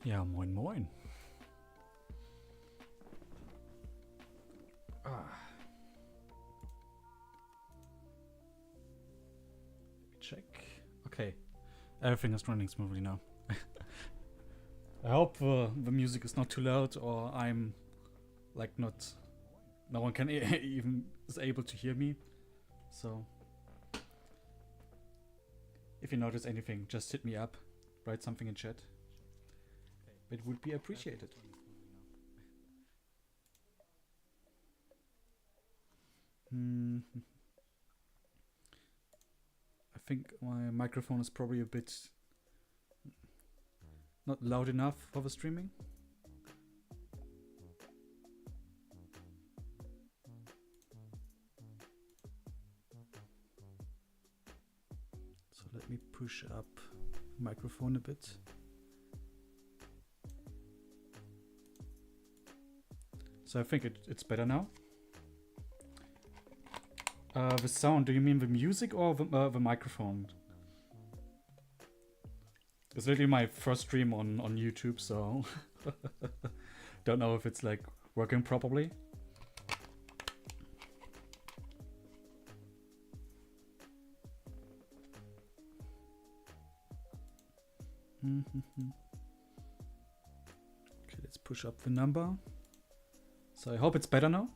Ja, moin moin. Check. Okay. Everything is running smoothly now. I hope the music is not too loud, or I'm like not... No one can even is able to hear me. So if you notice anything, just hit me up. Write something in chat. It would be appreciated. I think my microphone is probably a bit not loud enough for the streaming. So let me push up the microphone a bit. So I think it's better now. The sound, do you mean the music or the microphone? It's literally my first stream on YouTube, so don't know if it's like working properly. Okay, let's push up the number. So I hope it's better now.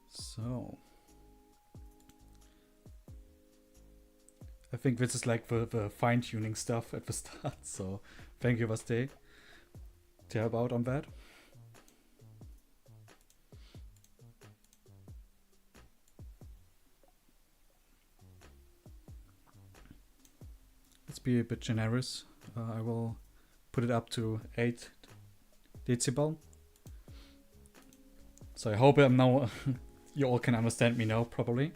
So I think this is like the fine-tuning stuff at the start, so thank you, Vaste, to help out on that. Let's be a bit generous. I will put it up to 8 decibel. So I hope I'm now you all can understand me now properly.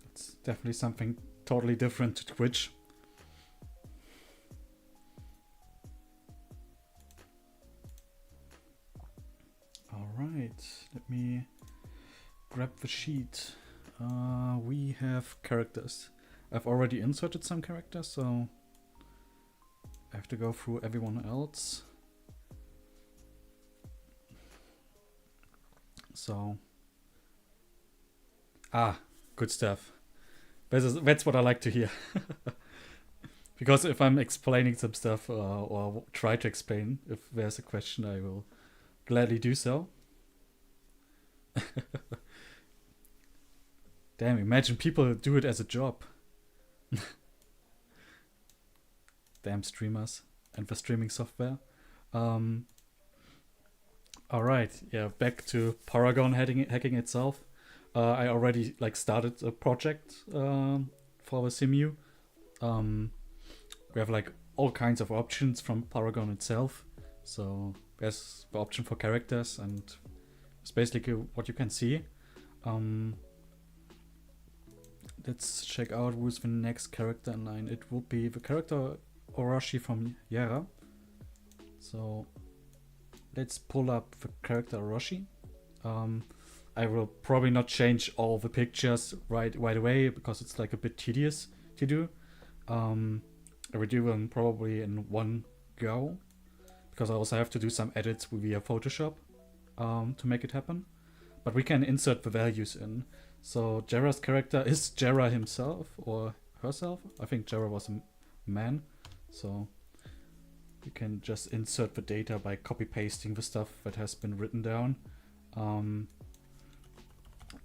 It's definitely something totally different to Twitch. All right, let me grab the sheet. We have characters. I've already inserted some characters, so I have to go through everyone else. So, good stuff. That's what I like to hear. Because if I'm explaining some stuff or try to explain, if there's a question, I will gladly do so. Damn, imagine people do it as a job. Damn streamers and the streaming software. Alright, yeah, back to Paragon hacking itself. I already like started a project for the simu. We have like all kinds of options from Paragon itself. So there's the option for characters, and it's basically what you can see. Let's check out who's the next character in line. It will be the character Orochi from Yara. So let's pull up the character Orochi. I will probably not change all the pictures right away because it's like a bit tedious to do. I will do them probably in one go because I also have to do some edits via Photoshop to make it happen. But we can insert the values in. So Jera's character is Jera himself or herself. I think Jera was a man. So you can just insert the data by copy pasting the stuff that has been written down.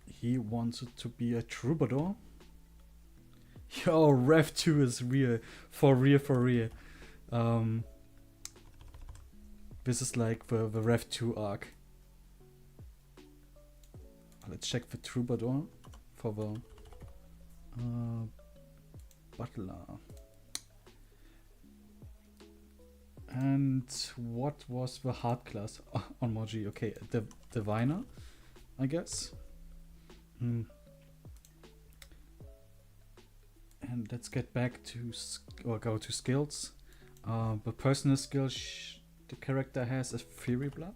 He wants it to be a troubadour. Yo, Rev 2 is real. For real. This is like the Rev 2 arc. Let's check the troubadour for the butler. And what was the hard class on Moji? Okay, the diviner, I guess. And let's get back to or go to skills. The personal skill the character has is Fury Blood.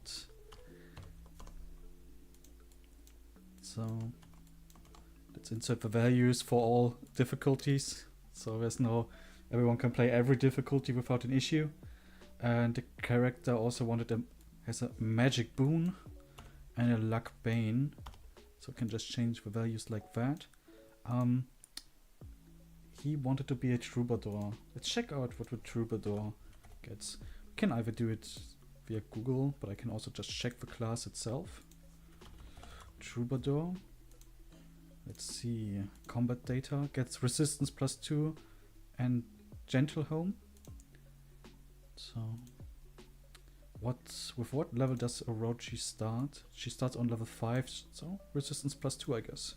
So let's insert the values for all difficulties. So there's no, everyone can play every difficulty without an issue. And the character also has a magic boon and a luck bane. So I can just change the values like that. He wanted to be a troubadour. Let's check out what the troubadour gets. We can either do it via Google, but I can also just check the class itself. Troubadour. Let's see. Combat data gets resistance +2 and gentle home. So with what level does Orochi start? She starts on level 5, so resistance +2, I guess.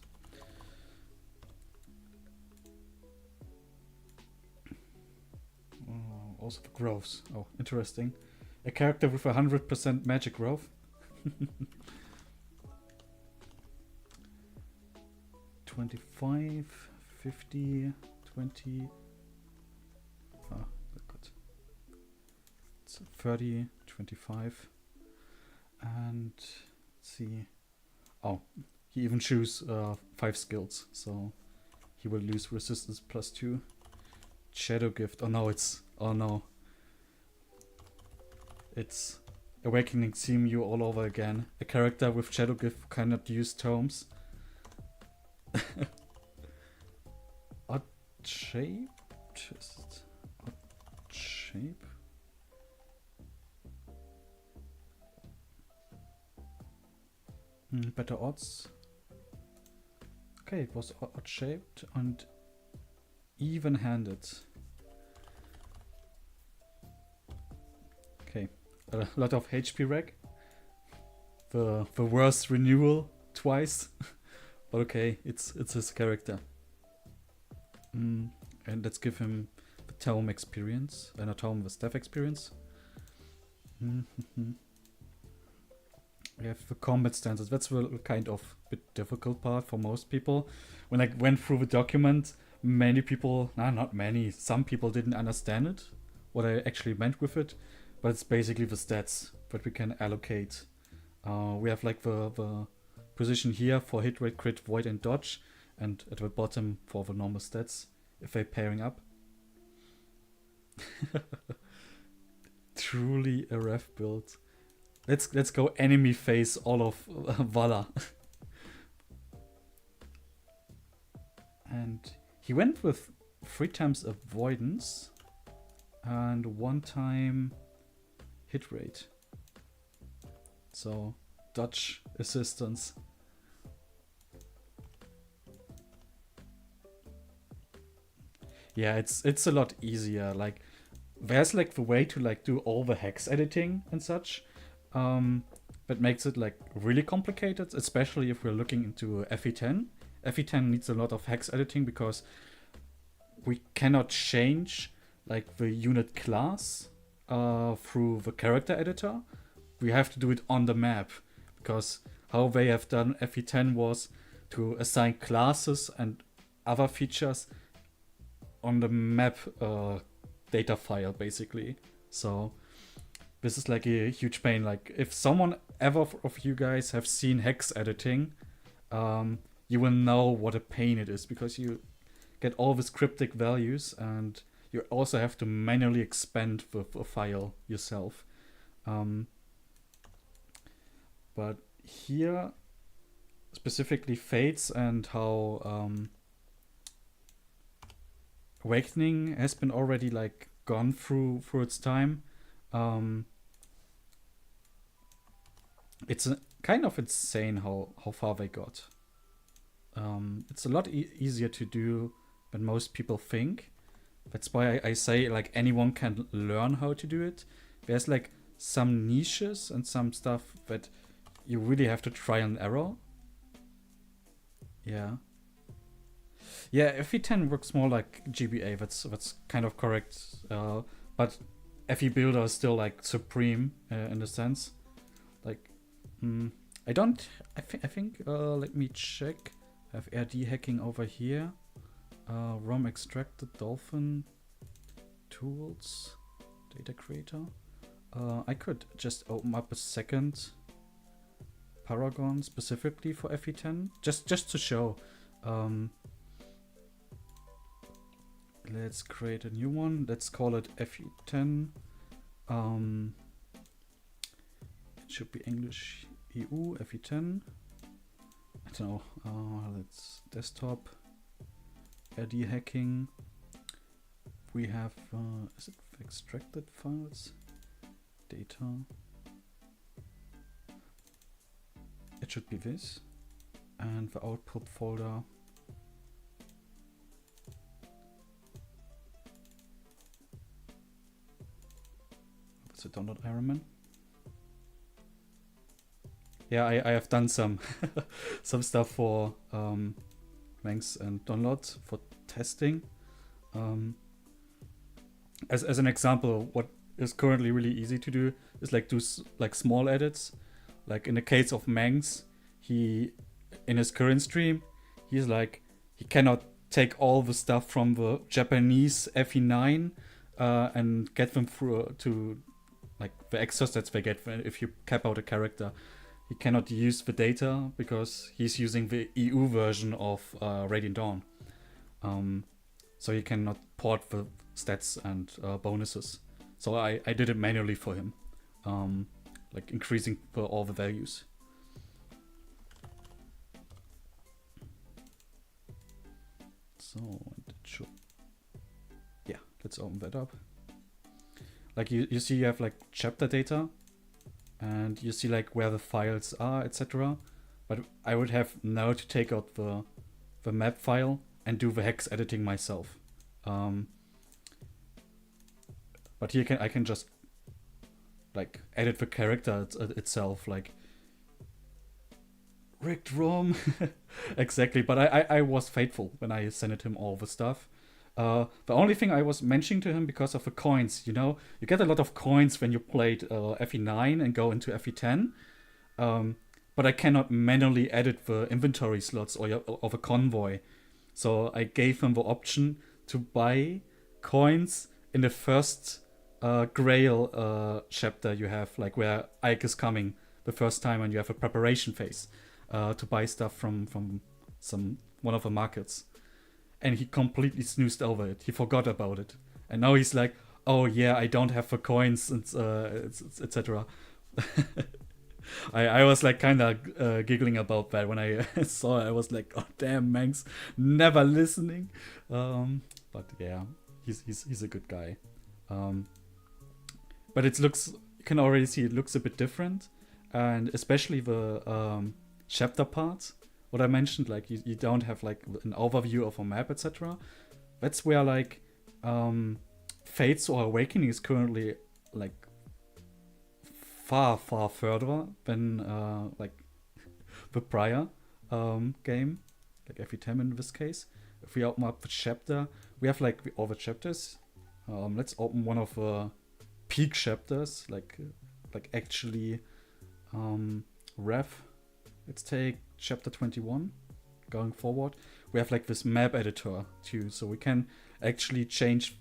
Oh, also the growths. Oh, interesting. A character with 100% magic growth. 25, 50, 20. Oh, good. It's 30, 25. And let's see. Oh, he even choose 5 skills, so he will lose resistance +2. Shadow Gift. Oh no. It's Awakening CMU all over again. A character with Shadow Gift cannot use tomes. Odd shape? Just odd shape? Better odds. Okay, it was odd shaped and even-handed. Okay, a lot of HP reg. The worst renewal twice. But okay, it's his character. And let's give him the tome experience, and a tome with staff experience. We have the combat stances. That's the kind of bit difficult part for most people. When I went through the document, many people, not many, some people didn't understand it, what I actually meant with it. But it's basically the stats that we can allocate. We have like the position here for hit rate, crit, void, and dodge, and at the bottom for the normal stats if they're pairing up. Truly a REV build. Let's go enemy face all of Valor. And he went with 3 times avoidance and 1 time hit rate. So dodge assistance. Yeah, it's a lot easier. Like there's like the way to like do all the hex editing and such. That makes it like really complicated, especially if we're looking into FE10. FE10 needs a lot of hex editing because we cannot change like the unit class through the character editor. We have to do it on the map because how they have done FE10 was to assign classes and other features on the map data file basically. So this is like a huge pain. Like if someone ever of you guys have seen hex editing, you will know what a pain it is because you get all these cryptic values and you also have to manually expand the file yourself. But here, specifically Fates and how Awakening has been already like gone through its time. It's kind of insane how far they got. It's a lot easier to do than most people think. That's why I say like anyone can learn how to do it. There's like some niches and some stuff that you really have to try and error. Yeah. Yeah, FE10 works more like GBA. That's kind of correct. But FE Builder is still like supreme in a sense. Like, I think. Let me check. I have RD hacking over here. ROM extracted dolphin tools data creator. I could just open up a second Paragon specifically for FE10 just to show. Let's create a new one. Let's call it FE10. It should be English EU FE10. I don't know. Let's desktop RD hacking. We have is it extracted files? Data. It should be this. And the output folder. Let's download Ironman. Yeah, I have done some some stuff for Manx and Download for testing. As an example, what is currently really easy to do is like do like small edits. Like in the case of Manx, he in his current stream, he's like he cannot take all the stuff from the Japanese FE9 and get them through to like the extras that they get if you cap out a character. He cannot use the data because he's using the EU version of Radiant Dawn. So he cannot port the stats and bonuses. So I did it manually for him, like increasing all the values. So it should, yeah, let's open that up. Like you see you have like chapter data and you see like where the files are, etc. But I would have now to take out the map file and do the hex editing myself. But here I can just like edit the character itself, like rigged ROM. Exactly, but I was faithful when I sent him all the stuff. The only thing I was mentioning to him because of the coins, you know, you get a lot of coins when you played FE9 and go into FE10. But I cannot manually edit the inventory slots or the convoy. So I gave him the option to buy coins in the first Grail chapter you have, like where Ike is coming the first time and you have a preparation phase to buy stuff from one of the markets. And he completely snoozed over it. He forgot about it. And now he's like, oh yeah, I don't have the coins, and etc. I was like kind of giggling about that when I saw it. I was like, oh damn, Manx, never listening. But yeah, he's a good guy. But it looks, you can already see it looks a bit different, and especially the chapter parts. What I mentioned, like you don't have like an overview of a map, etc. That's where like Fates or Awakening is currently like far further than like the prior game, like FE10 in this case. If we open up the chapter, we have like all the chapters. Let's open one of the peak chapters, like actually REV. Let's take chapter 21. Going forward, we have like this map editor too, so we can actually change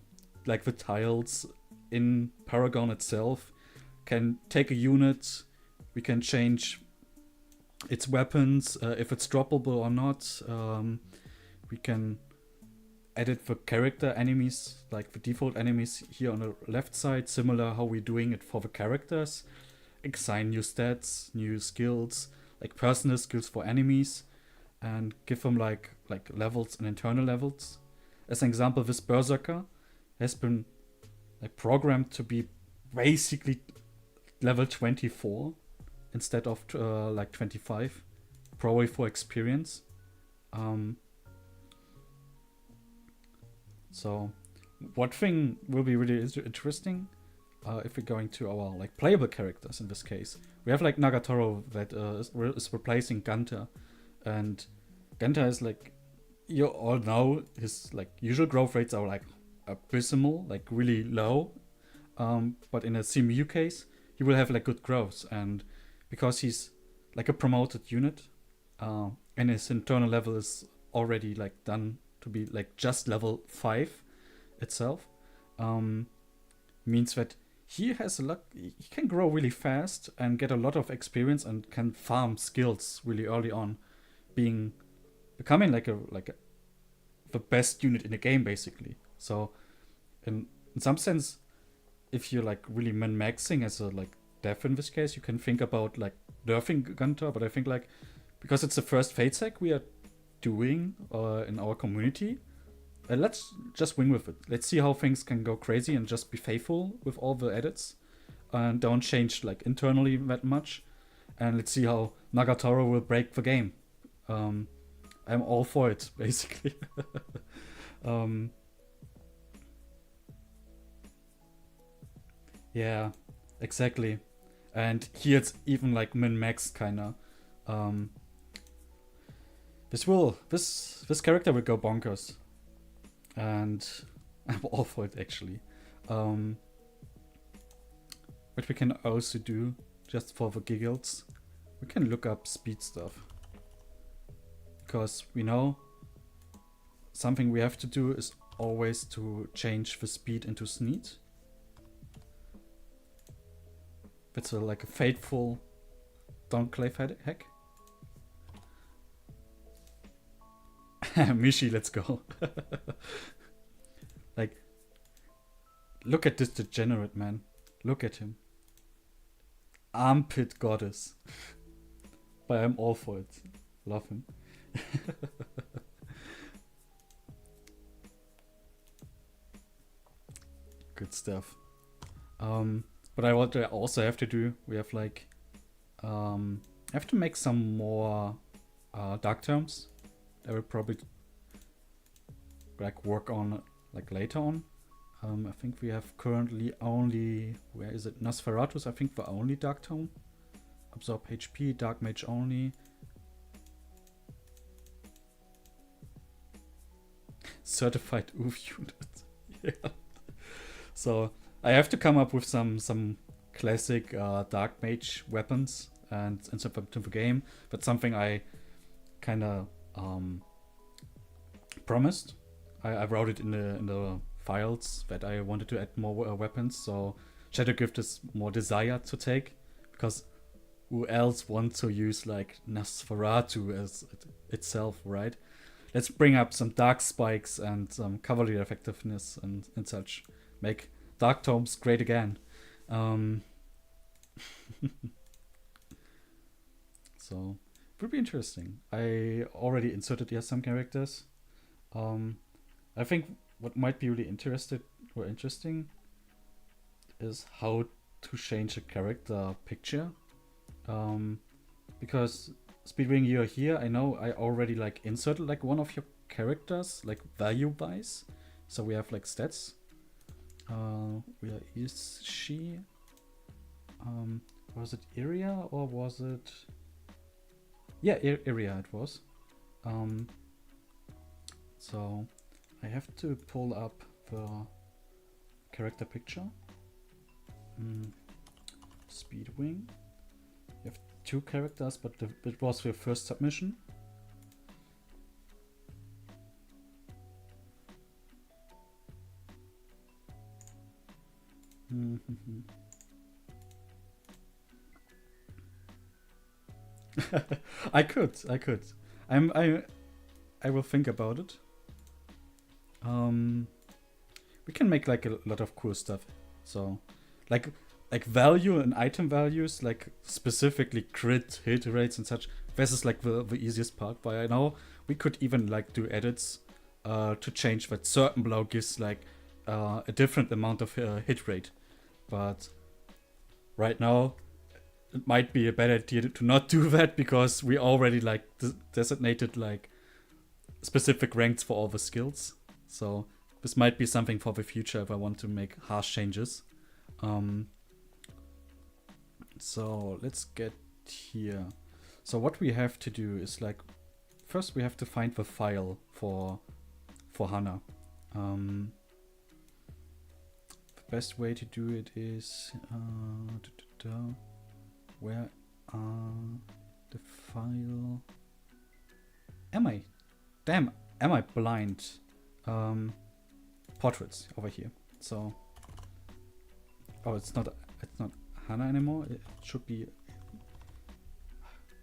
like the tiles in Paragon itself. Can take a unit, we can change its weapons, if it's droppable or not. We can edit the character enemies, like the default enemies here on the left side, similar how we're doing it for the characters. Assign new stats, new skills, like personal skills for enemies, and give them like levels and internal levels. As an example, this Berserker has been like programmed to be basically level 24 instead of like 25, probably for experience. So what thing will be really interesting if we're going to our like playable characters in this case. We have like Nagatoro that is replacing Gunter, and Gunter is like, you all know his like usual growth rates are like abysmal, like really low. But in a CMU case, he will have like good growth, and because he's like a promoted unit, and his internal level is already like done to be like just level 5 itself. Means that he has a lot, he can grow really fast and get a lot of experience and can farm skills really early on, becoming like the best unit in the game basically. So in some sense, if you're like really min-maxing as a like dev in this case, you can think about like nerfing Gunter, but I think like because it's the first Fates hack we are doing in our community, let's just wing with it. Let's see how things can go crazy and just be faithful with all the edits and don't change like internally that much. And let's see how Nagatoro will break the game. I'm all for it, basically. Yeah, exactly. And here it's even like min-max kinda. This character will go bonkers. And I'm all for it actually. What we can also do, just for the giggles, we can look up speed stuff. Because we know something we have to do is always to change the speed into sneed. That's like a fateful Donclave hack. Mishi, let's go. Like, look at this degenerate, man. Look at him. Armpit goddess. But I'm all for it. Love him. Good stuff. But what I also have to do, we have like, I have to make some more dark terms. I will probably like work on like later on. I think we have currently only, where is it? Nosferatus, I think the only dark tome. Absorb HP, dark mage only. Certified UV unit. Yeah. So I have to come up with some classic dark mage weapons and insert them to the game. That's something I kind of promised. I wrote it in the files that I wanted to add more weapons. So Shadow Gift is more desired to take, because who else wants to use like Nosferatu as itself, right? Let's bring up some dark spikes and some cavalry effectiveness and such. Make dark tomes great again. So it would be interesting. I already inserted here some characters. I think what might be really interesting is how to change a character picture. Because Speedwing, you're here. I know I already like inserted like one of your characters, like value wise. So we have like stats. Where is she? Was it Iria or was it? Yeah, Iria it was. So I have to pull up the character picture. Speedwing. You have 2 characters, but it was your first submission. I could. I will think about it. We can make like a lot of cool stuff. So, like value and item values, like specifically crit, hit rates and such. This is like the easiest part. But I know we could even like do edits to change that certain blow gives like a different amount of hit rate. But right now, it might be a bad idea to not do that, because we already like designated like specific ranks for all the skills. So this might be something for the future if I want to make harsh changes. So let's get here. So what we have to do is like, first we have to find the file for Hana. The best way to do it is where are the file? Am I? Damn, am I blind? Portraits over here. So, oh, it's not Hannah anymore. It should be.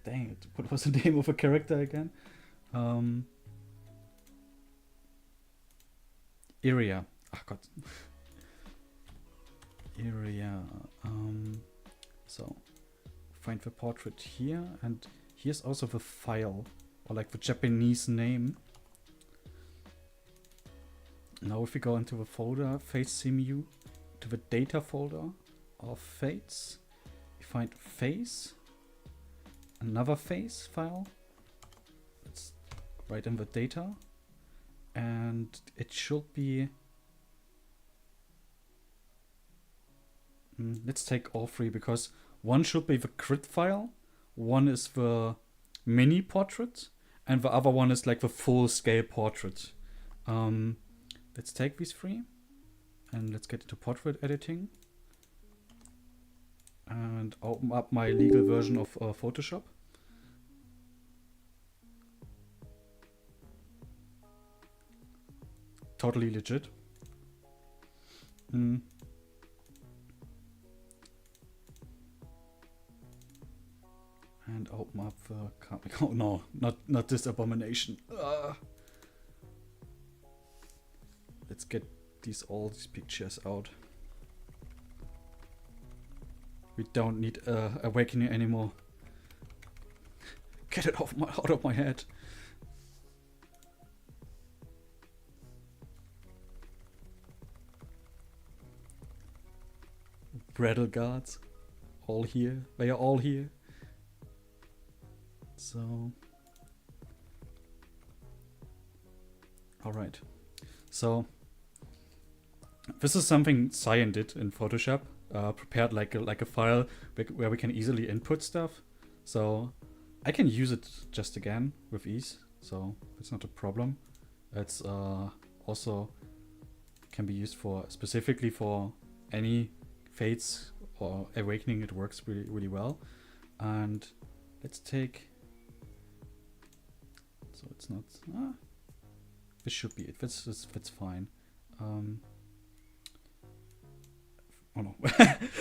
Dang it! What was the name of a character again? Area. Oh God. Area. So find the portrait here, and here's also the file, or like the Japanese name. Now if we go into the folder, Fates CMU, to the data folder of Fates, we find face, another face file. Let's write in the data, and it should be, let's take all three, because one should be the crit file, one is the mini portrait, and the other one is like the full scale portrait. Let's take these three and let's get into portrait editing and open up my legal version of Photoshop. Totally legit. And open up the oh no, not this abomination. Let's get all these pictures out. We don't need awakening anymore. Get it out of my head. Brattle guards, all here. They are all here. So, all right. So this is something Cyan did in Photoshop. Prepared like a file where we can easily input stuff. So I can use it just again with ease. So it's not a problem. It's also can be used for specifically for any Fates or Awakening. It works really well. And let's take. So it's not. This should be it. That's fine. Oh no.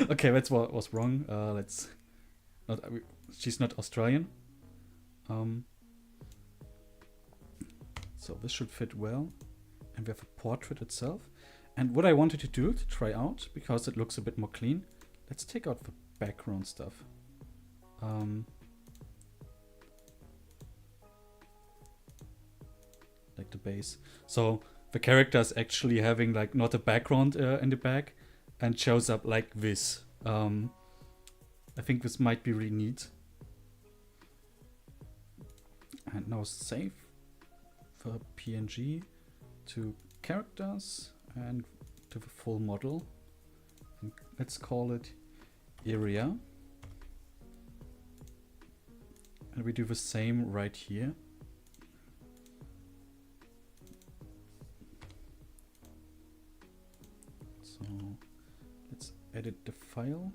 Okay, that's what was wrong. Let's not. She's not Australian. So this should fit well, and we have a portrait itself. And what I wanted to do to try out, because it looks a bit more clean, let's take out the background stuff. Like the base. So the character is actually having like not a background in the back, and shows up like this. I think this might be really neat. And now save the PNG to characters and to the full model. And let's call it area. And we do the same right here. So let's edit the file.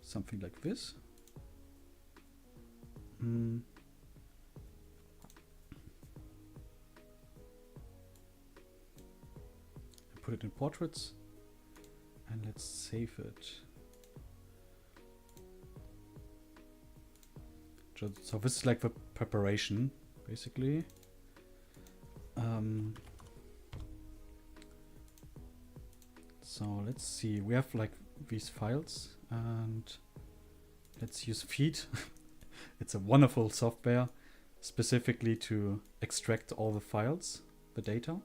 Something like this. Put it in portraits and let's save it. So this is like the preparation, basically. So let's see, we have like these files, and let's use Feed. It's a wonderful software specifically to extract all the files, the data.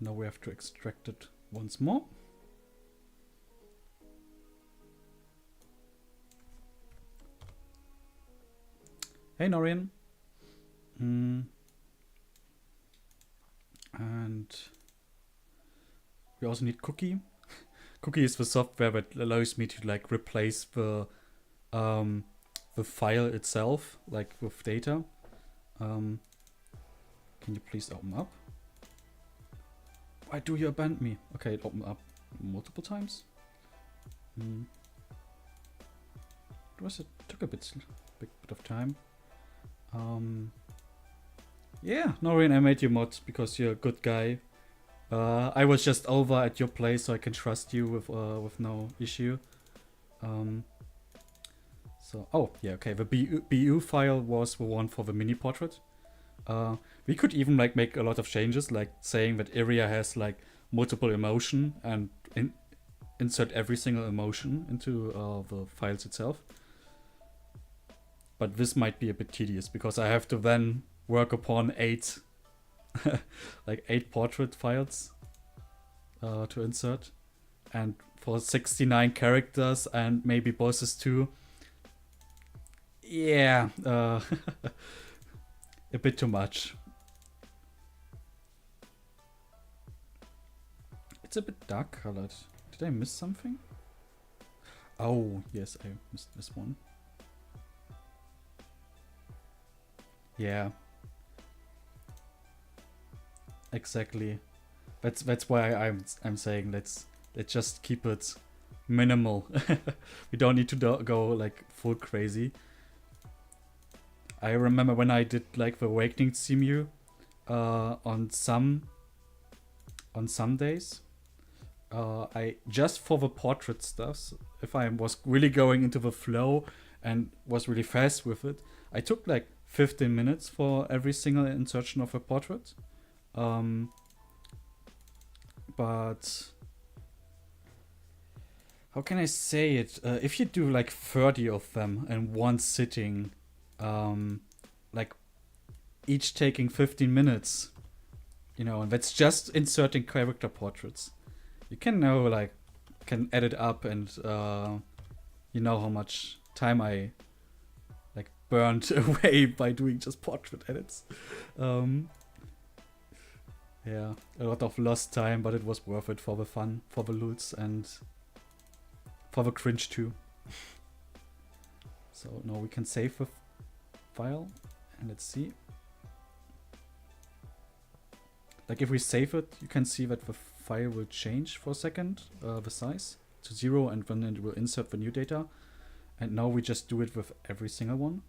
Now we have to extract it once more. Hey Norian. And we also need Cookie. Cookie is the software that allows me to like replace the file itself, like with data. Can you please open up? Why do you abandon me? Okay, it opened up multiple times. It took a bit of time. Yeah, Noreen, I made you mod because you're a good guy. I was just over at your place, so I can trust you with no issue. So, oh yeah, okay. The BU file was the one for the mini portrait. We could even like make a lot of changes, like saying that area has like multiple emotion and insert every single emotion into the files itself. But this might be a bit tedious because I have to then work upon 8 like 8 portrait files to insert, and for 69 characters and maybe bosses too. Yeah, a bit too much. It's a bit dark colored. Did I miss something? Oh, yes, I missed this one. Yeah. Exactly. That's why I'm saying let's just keep it minimal. We don't need to go like full crazy. I remember when I did like the Awakening Simu on some days. I just for the portrait stuffs, if I was really going into the flow and was really fast with it, I took like 15 minutes for every single insertion of a portrait. But how can I say it? If you do like 30 of them in one sitting, like each taking 15 minutes, you know, and that's just inserting character portraits. You can know can edit up, and you know how much time I like burned away by doing just portrait edits. Yeah, a lot of lost time, but it was worth it for the fun, for the lulz, and for the cringe too. So now we can save the file, and let's see. Like if we save it, you can see that the file will change for a second, the size to 0, and then it will insert the new data. And now we just do it with every single one.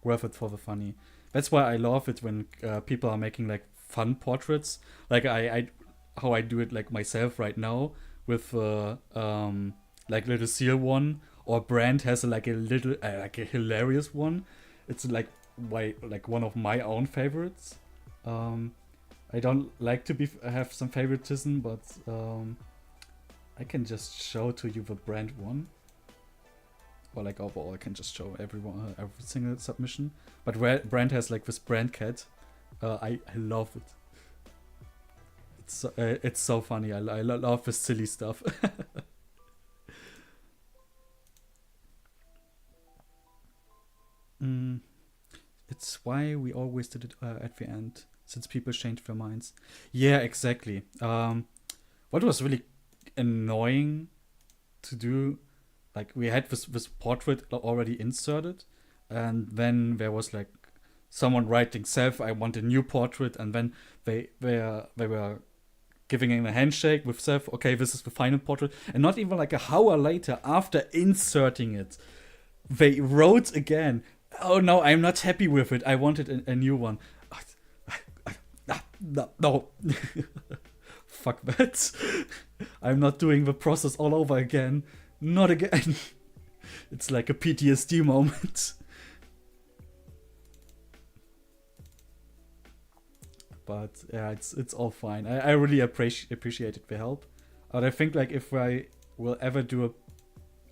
Worth it for the funny. That's why I love it when people are making like fun portraits. Like how I do it like myself right now with like little seal one, or Brand has like a little like a hilarious one. It's like one of my own favorites. I don't like to have some favoritism, but I can just show to you the Brand one. Or like overall, I can just show every single submission. But Brand has like this Brand cat. I love it. It's so funny. I love this silly stuff. It's why we always did it at the end, since people changed their minds. Yeah, exactly. What was really annoying to do, like we had this portrait already inserted, and then there was like someone writing I want a new portrait, and then they were giving him a handshake with okay, this is the final portrait, and not even like an hour later after inserting it, they wrote again, oh no, I'm not happy with it, I wanted a new one. No. Fuck that. I'm not doing the process all over again. Not again. It's like a PTSD moment. But yeah, it's all fine. I really appreciated the help. But I think like if I will ever do a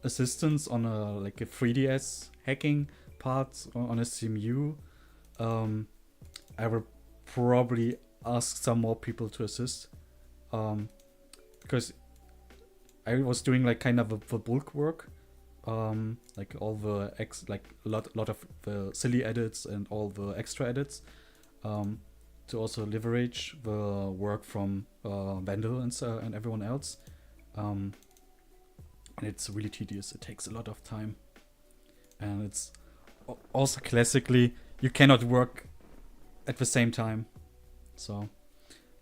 assistance on a 3DS hacking part on a CMU, I will probably ask some more people to assist. Because I was doing like kind of the bulk work, like all the a lot of the silly edits and all the extra edits, to also leverage the work from Vandal and everyone else, and it's really tedious. It takes a lot of time, and it's also classically you cannot work at the same time. So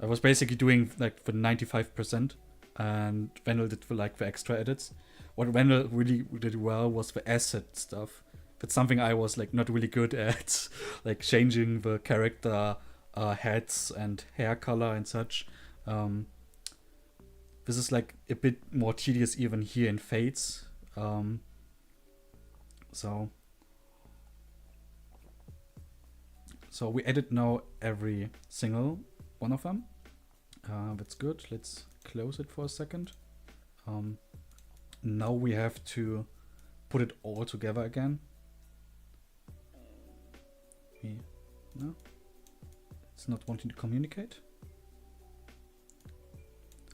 I was basically doing like the 95% and Wendell did the extra edits. What Wendell really did well was the asset stuff. That's something I was like not really good at, like changing the character heads and hair color and such. This is like a bit more tedious even here in Fates. So we edit now every single one of them. That's good. Let's close it for a second. Now we have to put it all together again. No, it's not wanting to communicate.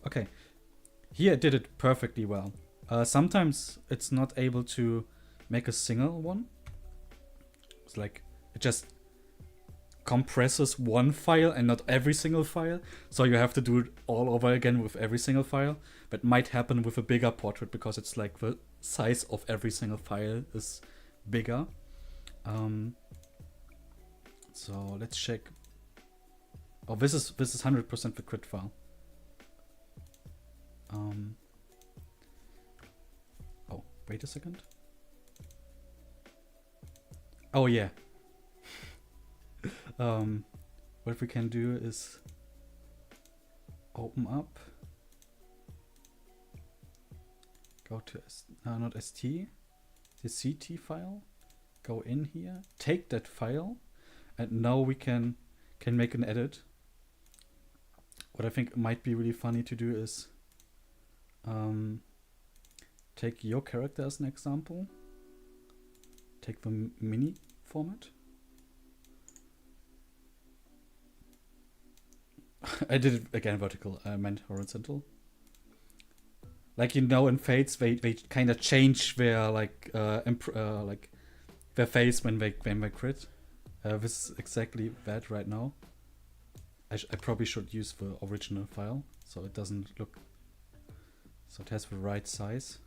Okay, here it did it perfectly well. Sometimes it's not able to make a single one. It's like it just compresses one file and not every single file. So you have to do it all over again with every single file. That might happen with a bigger portrait because it's like the size of every single file is bigger. So let's check. Oh, this is 100% the crit file. Oh, wait a second. Oh yeah. What we can do is open up, go to not ST, the CT file, go in here, take that file, and now we can make an edit. What I think might be really funny to do is take your character as an example, take the mini format. I did it again vertical, I meant horizontal. Like, you know, in Fates they kind of change their like their face when they crit. This is exactly that right now. I probably should use the original file so it doesn't look, so it has the right size.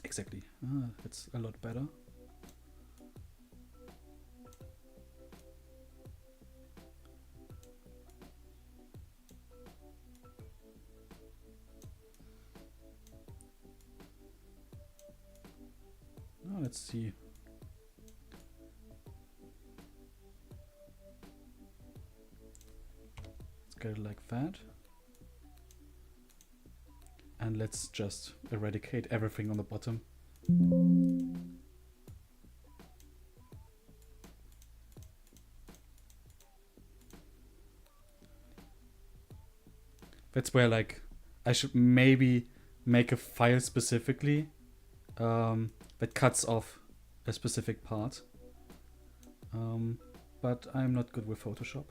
Exactly. It's a lot better. Let's see. Let's get it like that. And let's just eradicate everything on the bottom. That's where like I should maybe make a file specifically that cuts off a specific part. But I'm not good with Photoshop.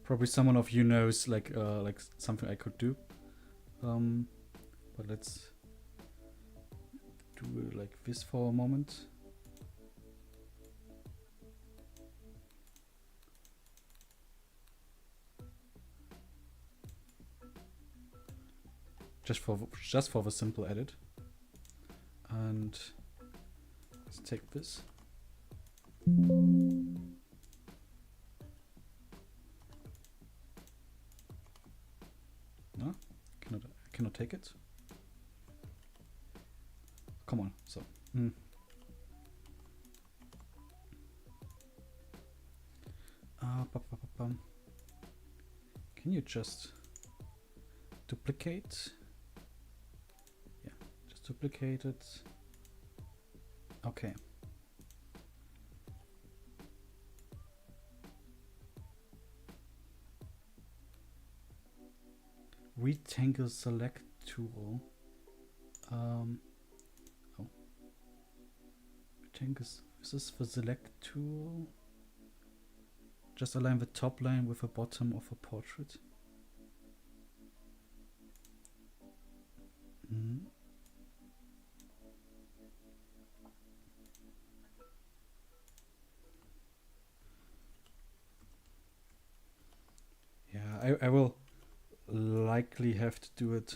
Probably someone of you knows like something I could do. But let's do it like this for a moment. Just for the simple edit. And let's take this. No, I cannot take it. Come on, so. Can you just duplicate? Yeah, just duplicate it. Okay. Rectangle select tool. Rectangle, is this the select tool? Just align the top line with the bottom of a portrait. Yeah, I will likely have to do it.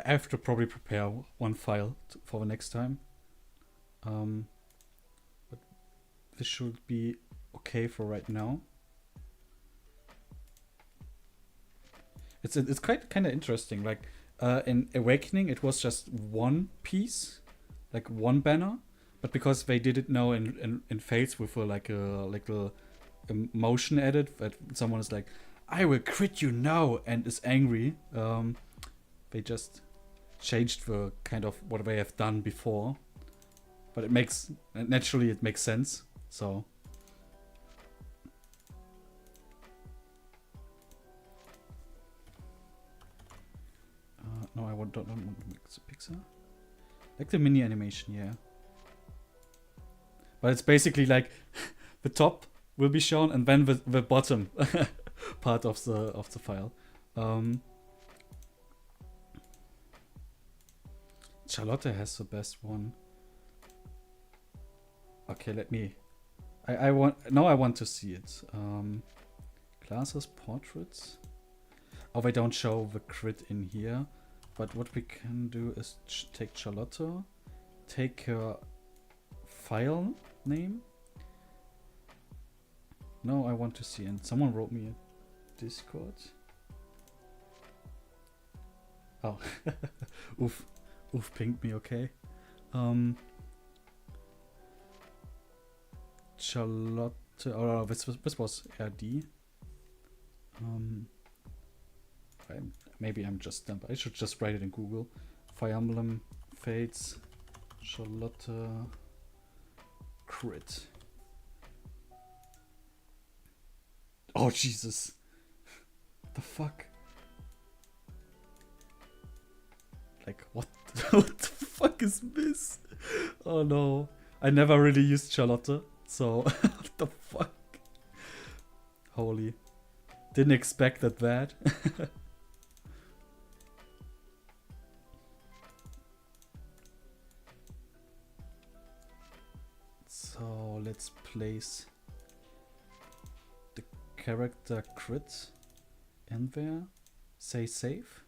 I have to probably prepare one file for the next time. But this should be okay for right now. It's quite kind of interesting. Like in Awakening, it was just one piece, like one banner. But because they did it now in Fates with a motion edit, that someone is like, "I will crit you now," and is angry. They just changed the kind of what they have done before. But it makes sense. So. No, I don't want to make the pixel. Like the mini animation, yeah. But it's basically like the top will be shown and then the bottom part of the file. Charlotte has the best one. Okay, let me. I want to see it. Classes, portraits. Oh, they don't show the crit in here. But what we can do is take Charlotte, take her file name. No, I want to see. And someone wrote me a Discord. Oh, oof, pinged me. Okay. Charlotte. Oh, this was RD. Maybe I'm just dumb. I should just write it in Google. Fire Emblem Fates Charlotte crit. Oh Jesus! The fuck? Like what? What the fuck is this? Oh no! I never really used Charlotte, so what the fuck? Holy! Didn't expect that. So let's place the character crit in there. Say save.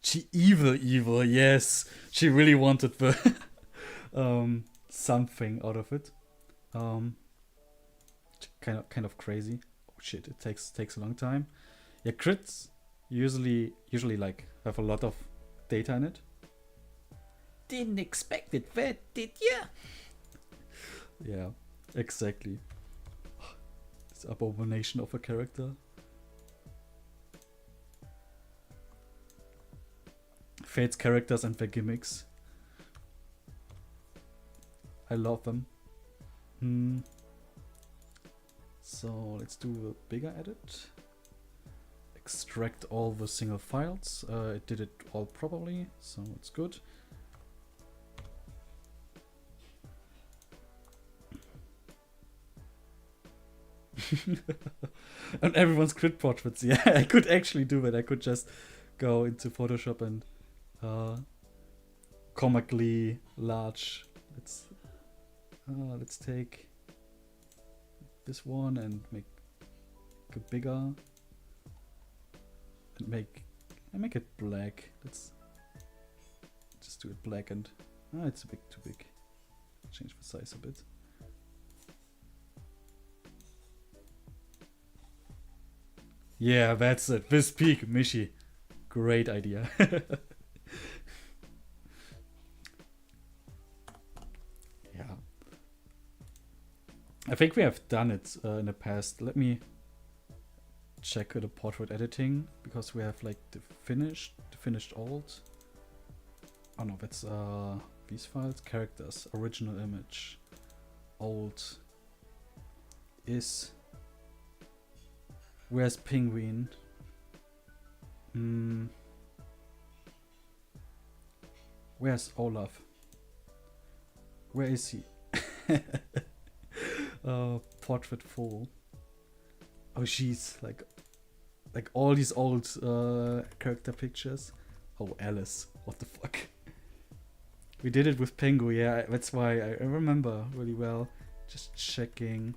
She evil, yes. She really wanted the something out of it. Kind of crazy. Oh shit, it takes a long time. Yeah, crits usually like have a lot of data in it. Didn't expect it, that did ya? Yeah, exactly. This abomination of a character. Fate's characters and their gimmicks. I love them. So let's do a bigger edit. Extract all the single files. It did it all properly, so it's good. And everyone's crit portraits. Yeah, I could actually do it. I could just go into Photoshop and comically large. Let's take this one and make it bigger and make it black. Let's just do it black and it's a bit too big. Change the size a bit. Yeah, that's it. This peak, Mishi. Great idea. Yeah. I think we have done it in the past. Let me check the portrait editing because we have like the finished alt. Oh no, that's these files, characters, original image, alt is. Where's Penguin? Where's Olaf? Where is he? Portrait full. Oh jeez, like all these old character pictures. Oh Alice, what the fuck? We did it with Pengu, yeah, that's why I remember really well. Just checking.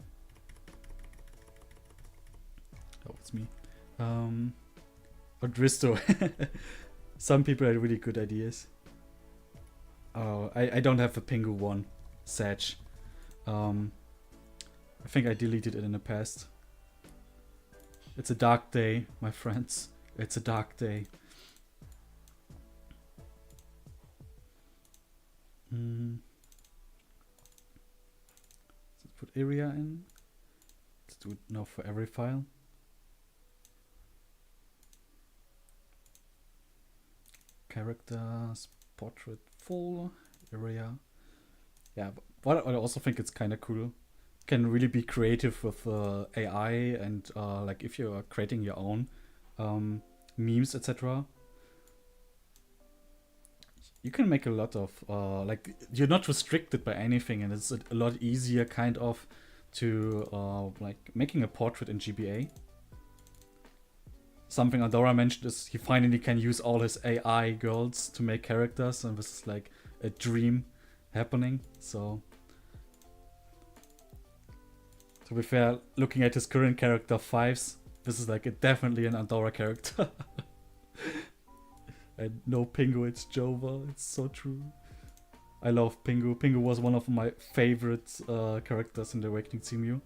Oh, it's me. Dristo. Some people had really good ideas. Oh, I don't have a Pingu one. Sad. I think I deleted it in the past. It's a dark day, my friends. It's a dark day. Let's put area in. Let's do it now for every file. Characters, portrait full, area. Yeah, but I also think it's kind of cool. Can really be creative with AI and like if you are creating your own memes, etc. You can make a lot of like you're not restricted by anything, and it's a lot easier kind of to like making a portrait in GBA. Something Andorra mentioned is he finally can use all his AI girls to make characters, and this is like a dream happening. So to be fair, looking at his current character 5s, this is like definitely an Andorra character. And no Pingu, it's Jova. It's so true. I love Pingu. Pingu was one of my favorite characters in the Awakening Simu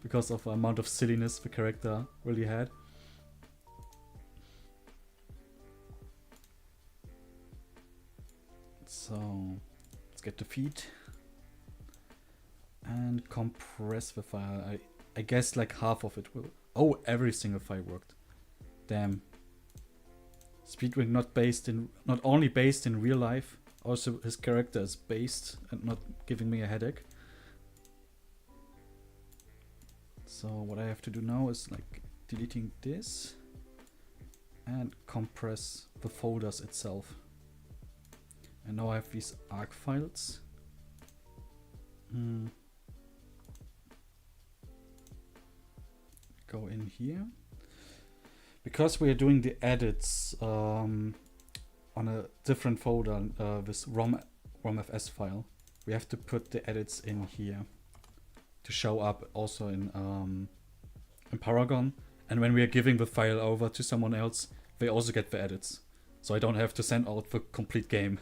because of the amount of silliness the character really had. So let's get the feed and compress the file. I guess like half of it will. Oh, every single file worked. Damn. Speedwing not only based in real life, also his character is based and not giving me a headache. So what I have to do now is like deleting this and compress the folders itself. And now I have these arc files. Go in here. Because we are doing the edits on a different folder, this ROMFS file, we have to put the edits in here to show up also in Paragon. And when we are giving the file over to someone else, they also get the edits. So I don't have to send out the complete game.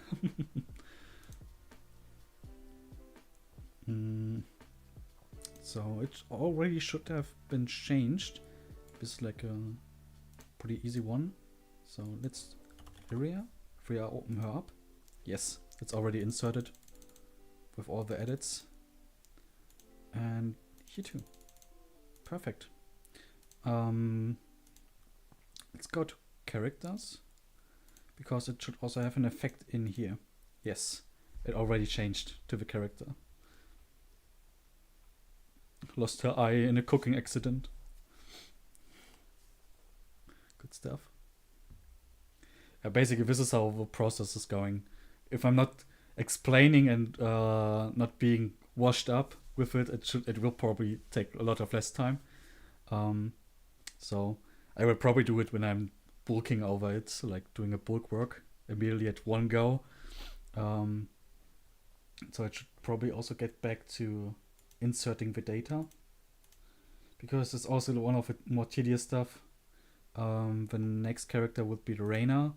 So it already should have been changed. This is like a pretty easy one. So let's area, if we are open her up. Yes, it's already inserted with all the edits. And here too. Perfect. Let's go to characters, because it should also have an effect in here. Yes, it already changed to the character. Lost her eye in a cooking accident. Good stuff. Basically, this is how the process is going. If I'm not explaining and not being washed up with it, it will probably take a lot of less time. So I will probably do it when I'm bulking over it, so like doing a bulk work immediately at one go. So I should probably also get back to inserting the data, because it's also one of the more tedious stuff. The next character would be Reina,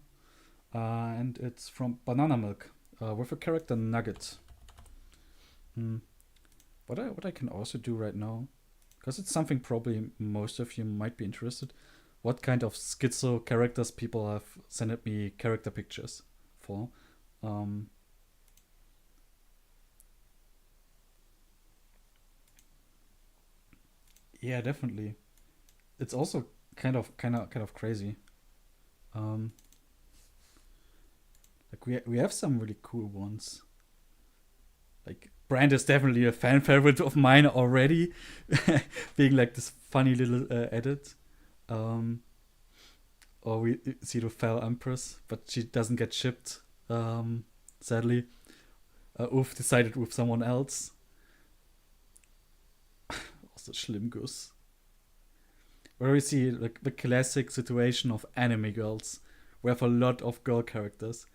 and it's from Banana Milk with a character Nugget. What I can also do right now, because it's something probably most of you might be interested, what kind of schizo characters people have sent me character pictures for. Yeah, definitely. It's also kind of crazy. Like we have some really cool ones. Like Brand is definitely a fan favorite of mine already, being like this funny little edit. Or we see the Fell Empress, but she doesn't get shipped. Sadly, Uf decided with someone else. Also Schlimmguss. Where we see like the classic situation of anime girls. We have a lot of girl characters.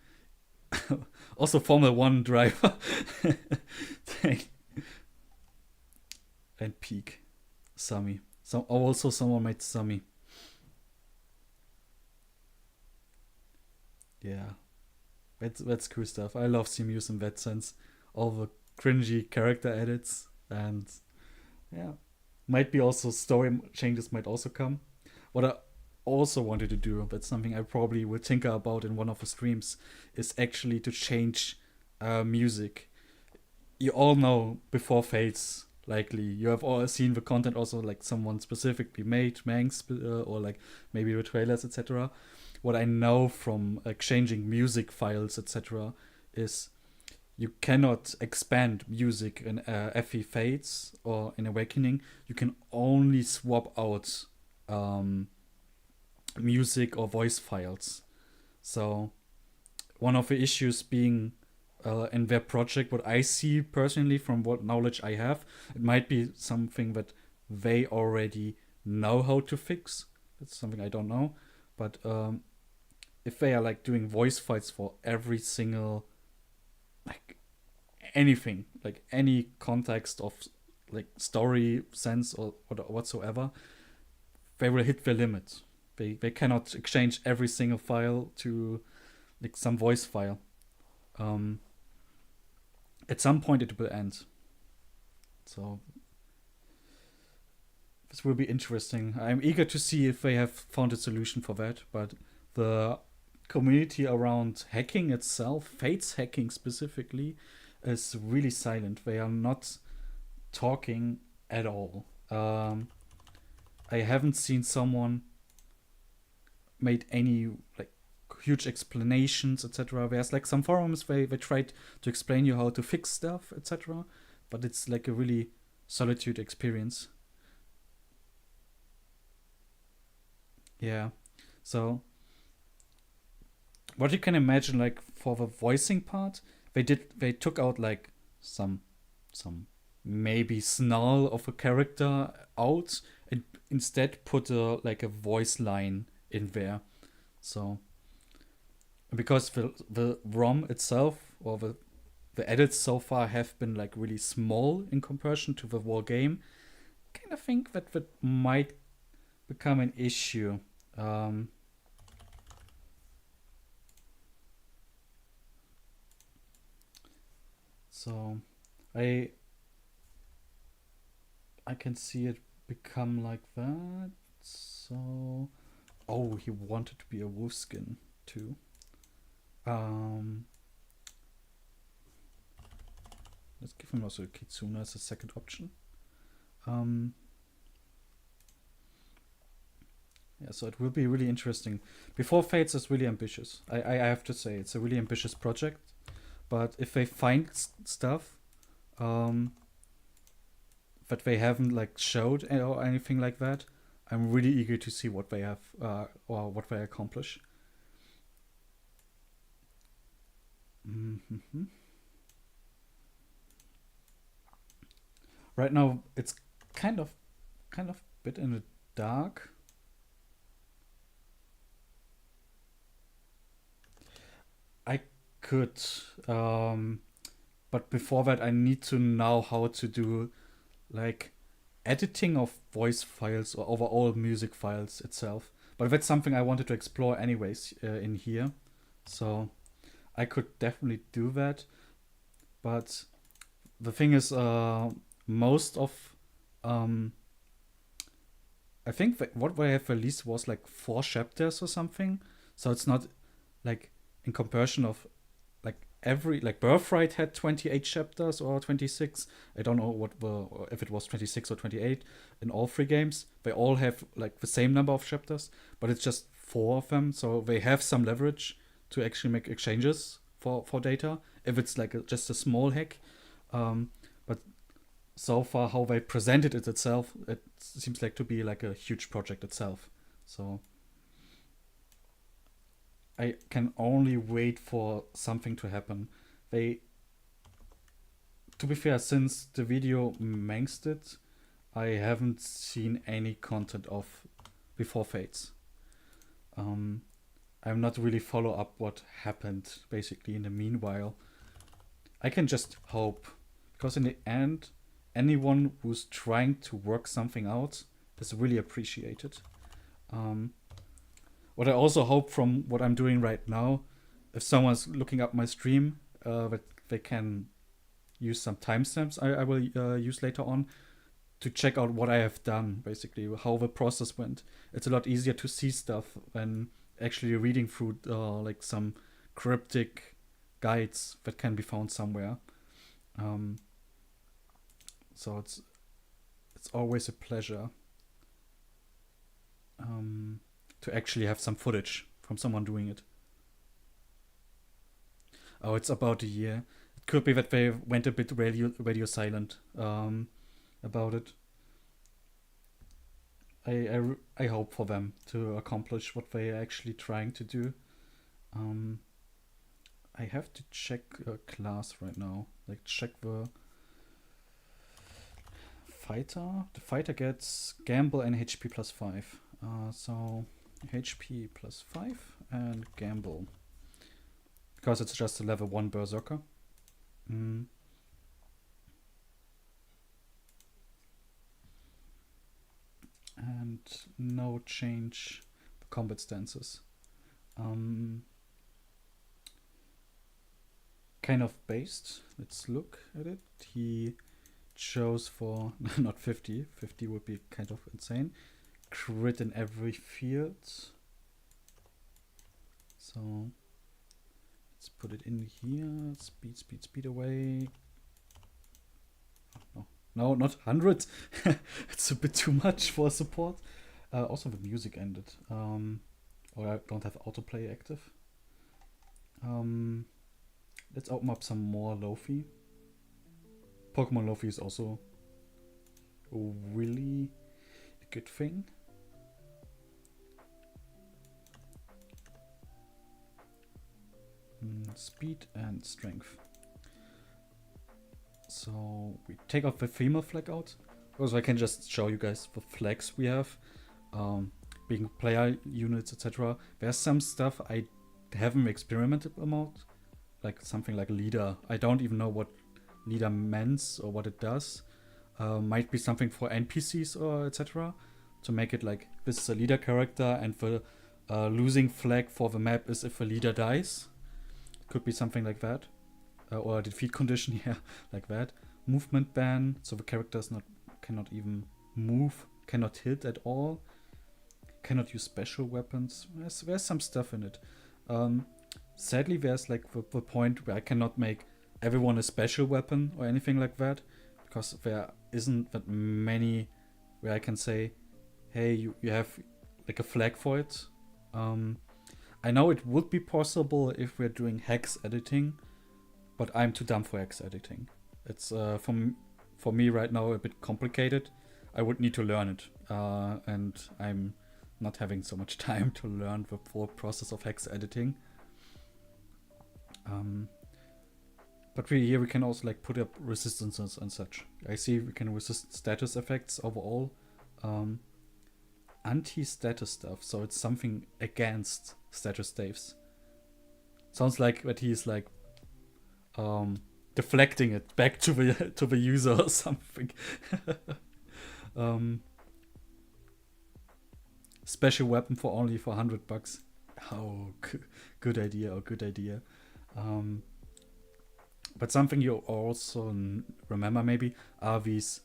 Also Formula 1 driver. And Peak. Sami. Also someone made Sami. Yeah, that's cool stuff. I love CMUs in that sense. All the cringy character edits, and yeah, might be also story changes might also come. What I also wanted to do, that's something I probably will tinker about in one of the streams, is actually to change music. You all know before Fates, likely you have all seen the content also, like someone specifically made Manx or like maybe the trailers, etc. What I know from exchanging music files, etc., is you cannot expand music in FE Fates or in Awakening. You can only swap out music or voice files. So one of the issues being in their project, what I see personally from what knowledge I have, it might be something that they already know how to fix. It's something I don't know. But if they are like doing voice files for every single like anything, like any context of like story sense or whatsoever, they will hit their limit. They cannot exchange every single file to like some voice file. At some point it will end. So this will be interesting. I'm eager to see if they have found a solution for that, but the community around hacking itself, Fates hacking specifically, is really silent. They are not talking at all. I haven't seen someone made any like huge explanations, etc. There's like some forums they tried to explain you how to fix stuff, etc. But it's like a really solitude experience. Yeah. So what you can imagine, like for the voicing part, they took out like some maybe snarl of a character out and instead put like a voice line in there. So because the ROM itself or the edits so far have been like really small in comparison to the whole game, I kind of think that might become an issue. So I can see it become like that. So oh, he wanted to be a wolf skin too. Let's give him also a Kitsune as a second option. Yeah, so it will be really interesting. Before Fates is really ambitious. I have to say, it's a really ambitious project. But if they find stuff that they haven't like showed or anything like that, I'm really eager to see what they have or what they accomplish. Mm-hmm. Right now, it's kind of bit in the dark. I could, but before that, I need to know how to do like editing of voice files or overall music files itself. But that's something I wanted to explore anyways in here. So I could definitely do that. But the thing is, most of I think that what I have released was like 4 chapters or something. So it's not like in comparison of like every like Birthright had 28 chapters or 26. I don't know if it was 26 or 28 in all 3 games. They all have like the same number of chapters, but it's just 4 of them. So they have some leverage to actually make exchanges for data if it's like just a small hack. But so far, how they presented it itself, it seems like to be like a huge project itself. So I can only wait for something to happen. They, to be fair, since the video Mangst it, I haven't seen any content of Before Fates. I'm not really follow up what happened basically in the meanwhile. I can just hope, because in the end, anyone who's trying to work something out is really appreciated. What I also hope from what I'm doing right now if someone's looking up my stream, that they can use some timestamps I will use later on to check out what I have done, basically, how the process went. It's a lot easier to see stuff than actually reading through like some cryptic guides that can be found somewhere. So it's always a pleasure to actually have some footage from someone doing it. Oh, it's about a year. It could be that they went a bit radio silent about it. I hope for them to accomplish what they are actually trying to do. I have to check a class right now. Like check the fighter. The fighter gets gamble and HP plus 5. So HP plus 5 and gamble. Because it's just a level 1 berserker. And no change for combat stances. Kind of based. Let's look at it. He chose for not 50. 50 would be kind of insane. Crit in every field. So let's put it in here. Speed away. Oh, no, not 100. It's a bit too much for support. Also, the music ended. Or I don't have autoplay active. Let's open up some more Lofi. Pokemon Lofi is also really a good thing. Speed and strength. So we take off the female flag out. Also, I can just show you guys the flags we have. Being player units, etc. There's some stuff I haven't experimented about. Like something like leader. I don't even know what leader means or what it does. Might be something for NPCs or etc. To make it like this is a leader character and the losing flag for the map is if the leader dies. Could be something like that. Or a defeat condition, yeah, like that. Movement ban, so the character cannot even move, cannot hit at all. Cannot use special weapons. There's some stuff in it. Sadly, there's like the point where I cannot make everyone a special weapon or anything like that, because there isn't that many where I can say, hey, you have like a flag for it. I know it would be possible if we're doing hex editing, but I'm too dumb for hex editing. It's for me right now a bit complicated. I would need to learn it, and I'm not having so much time to learn the full process of hex editing. But here we can also like put up resistances and such. I see we can resist status effects overall. Anti-status stuff, so it's something against status saves. Sounds like that he's like deflecting it back to the user or something. Special weapon for only for $100. Oh, good idea. But something you also remember maybe are these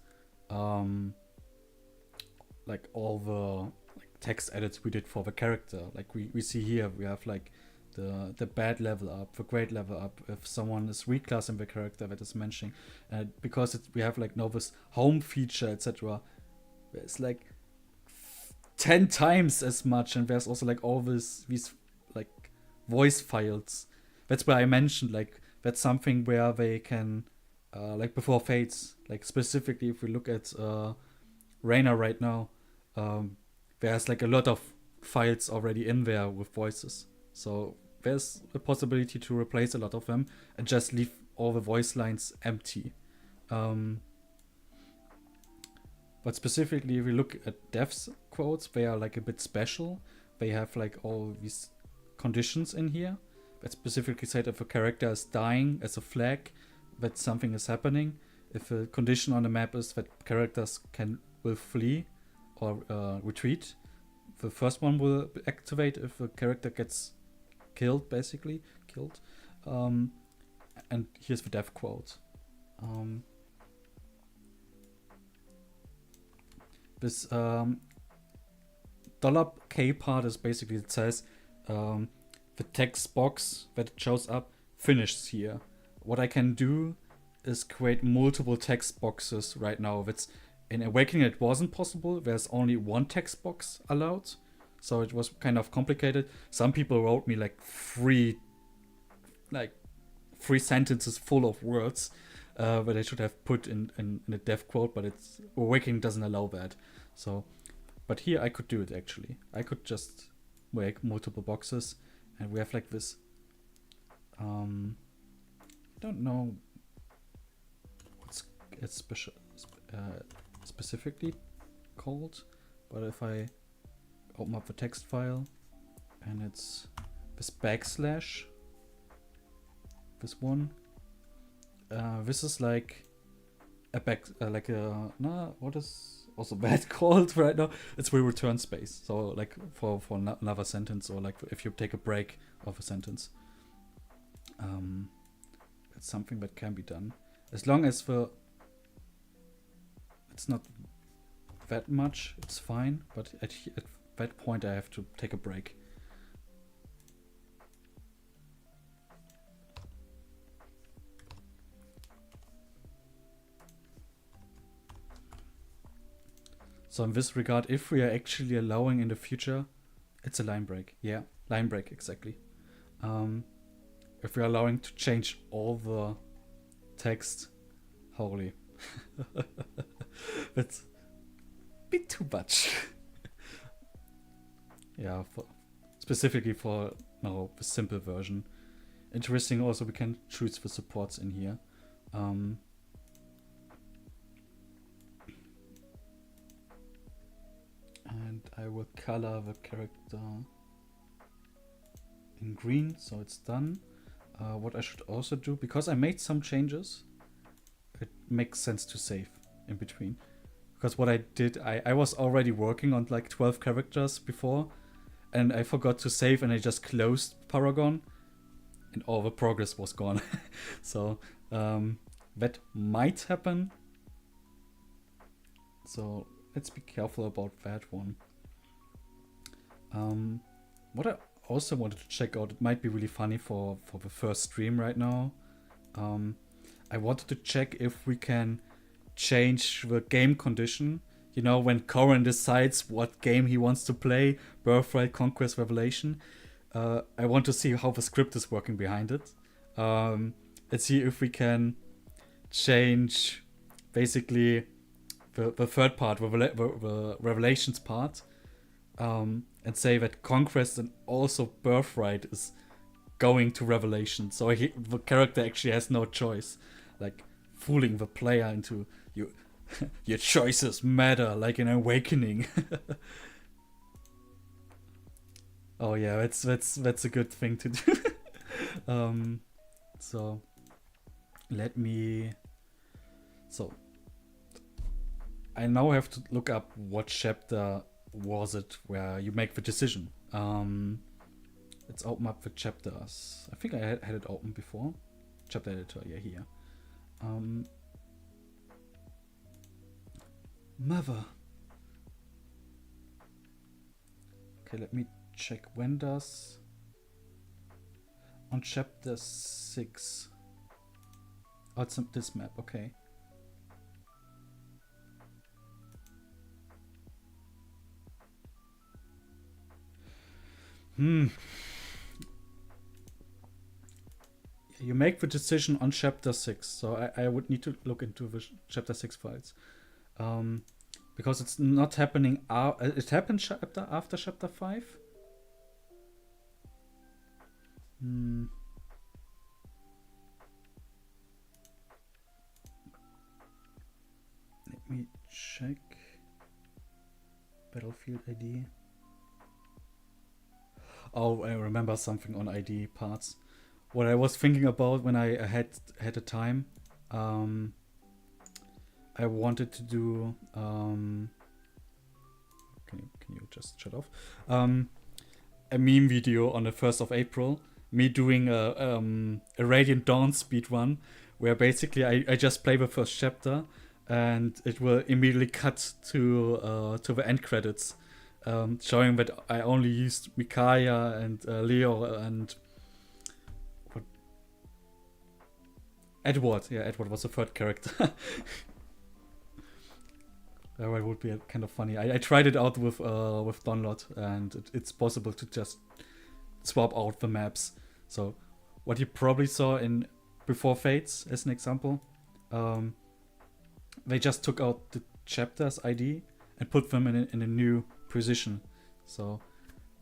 like all the like text edits we did for the character. Like we see here we have like the bad level up, the great level up, if someone is reclassing the character that is mentioning, because we have like now this home feature, etc. It's like 10 times as much, and there's also like all these like voice files. That's why I mentioned like that's something where they can like before Fates, like specifically if we look at Reina right now, there's like a lot of files already in there with voices, so there's a possibility to replace a lot of them and just leave all the voice lines empty. But specifically, if we look at devs quotes, they are like a bit special. They have like all these conditions in here that specifically said if a character is dying as a flag, that something is happening. If a condition on the map is that characters will flee or retreat, the first one will activate if a character gets killed, basically. Killed. And here's the dev quote. This $K part is basically, it says the text box that shows up finishes here. What I can do is create multiple text boxes right now. That's in Awakening it wasn't possible. There's only one text box allowed. So it was kind of complicated. Some people wrote me like three sentences full of words that I should have put in a dev quote, but it's Awakening doesn't allow that. So, but here I could do it actually. I could just make multiple boxes, and we have like this. I don't know what's it's specifically called, but if I open up the text file, and it's this backslash. This one. This is like a what is also bad called right now? It's the return space. So like for another sentence, or like if you take a break of a sentence. It's something that can be done as long as it's not that much. It's fine, but at that point I have to take a break. So in this regard, if we are actually allowing in the future, it's a line break. Yeah, line break, exactly. If we're allowing to change all the text, holy. That's a bit too much. Yeah, specifically for now, the simple version. Interesting also, we can choose the supports in here. And I will color the character in green, so it's done. What I should also do, because I made some changes, it makes sense to save in between. Because what I did, I was already working on like 12 characters before, and I forgot to save, and I just closed Paragon, and all the progress was gone. So that might happen. So let's be careful about that one. What I also wanted to check out, it might be really funny for the first stream right now. I wanted to check if we can change the game condition. You know, when Corin decides what game he wants to play, Birthright, Conquest, Revelation. I want to see how the script is working behind it. Let's see if we can change basically the third part, the Revelations part, and say that Conquest and also Birthright is going to Revelation. So the character actually has no choice. Like, fooling the player into your choices matter, like in Awakening. Oh yeah, that's a good thing to do. So let me. So I now have to look up what chapter was it where you make the decision. Let's open up the chapters. I think I had it open before. Chapter editor, yeah, here. Mother. Okay, let me check when does on chapter 6. Oh, it's this map, okay. You make the decision on chapter 6, so I would need to look into the chapter 6 files. Because it's not happening. It happened after chapter 5. Let me check. Battlefield ID. Oh, I remember something on ID parts. What I was thinking about when I had the time, I wanted to do. Can you just shut off? a meme video on the 1st of April, me doing a Radiant Dawn speedrun, where basically I just play the first chapter, and it will immediately cut to the end credits, showing that I only used Micaiah and Leo and what? Edward. Yeah, Edward was the third character. That would be kind of funny. I tried it out with Donlot, and it's possible to just swap out the maps. So what you probably saw in Before Fates, as an example, they just took out the chapters ID and put them in a new position. So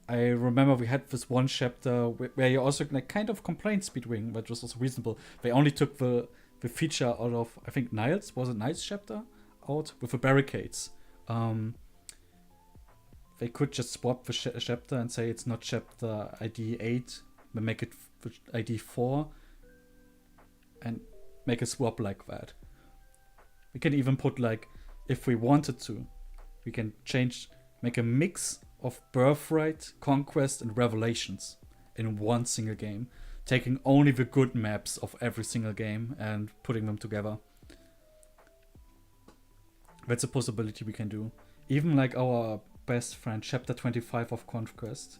I remember we had this one chapter where you also like kind of complained speedwing, but was also reasonable. They only took the feature out of, I think, Niles. Was it Niles chapter? Out with the barricades. They could just swap the chapter and say it's not chapter ID 8, but make it ID 4 and make a swap like that. We can even put, like, if we wanted to, we can make a mix of Birthright, Conquest, and Revelations in one single game, taking only the good maps of every single game and putting them together. That's a possibility we can do. Even like our best friend, chapter 25 of Conquest.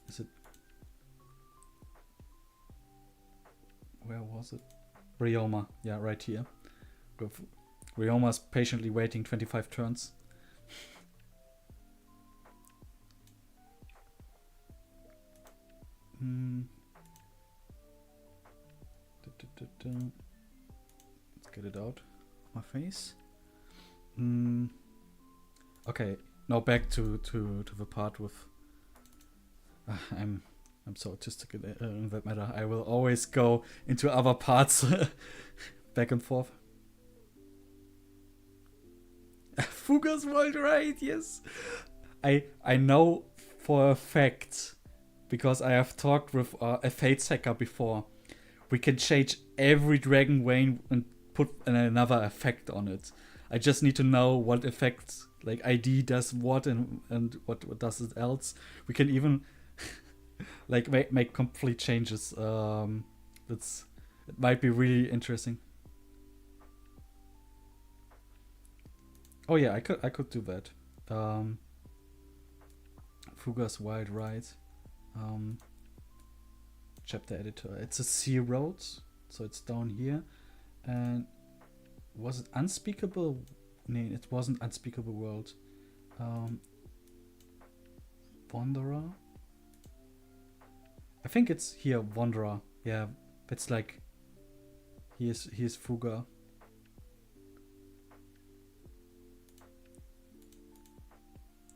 Is it? Where was it? Ryoma. Yeah, right here. Ryoma's patiently waiting 25 turns. Let's get it out. My face. Okay, now back to the part with. I'm so autistic in that matter. I will always go into other parts, back and forth. Fuga's World, right? Yes, I know for a fact, because I have talked with a Fates hacker before. We can change every Dragon Vein and put another effect on it. I just need to know what effect, like ID does what and what does it else. We can even like make complete changes. It might be really interesting. Oh yeah, I could do that. Fuga's Wild Ride. Chapter editor. It's a C road, so it's down here. And was it Unspeakable? No, it wasn't Unspeakable World. Wanderer? I think it's here, Wanderer. Yeah, it's like here's Fuga.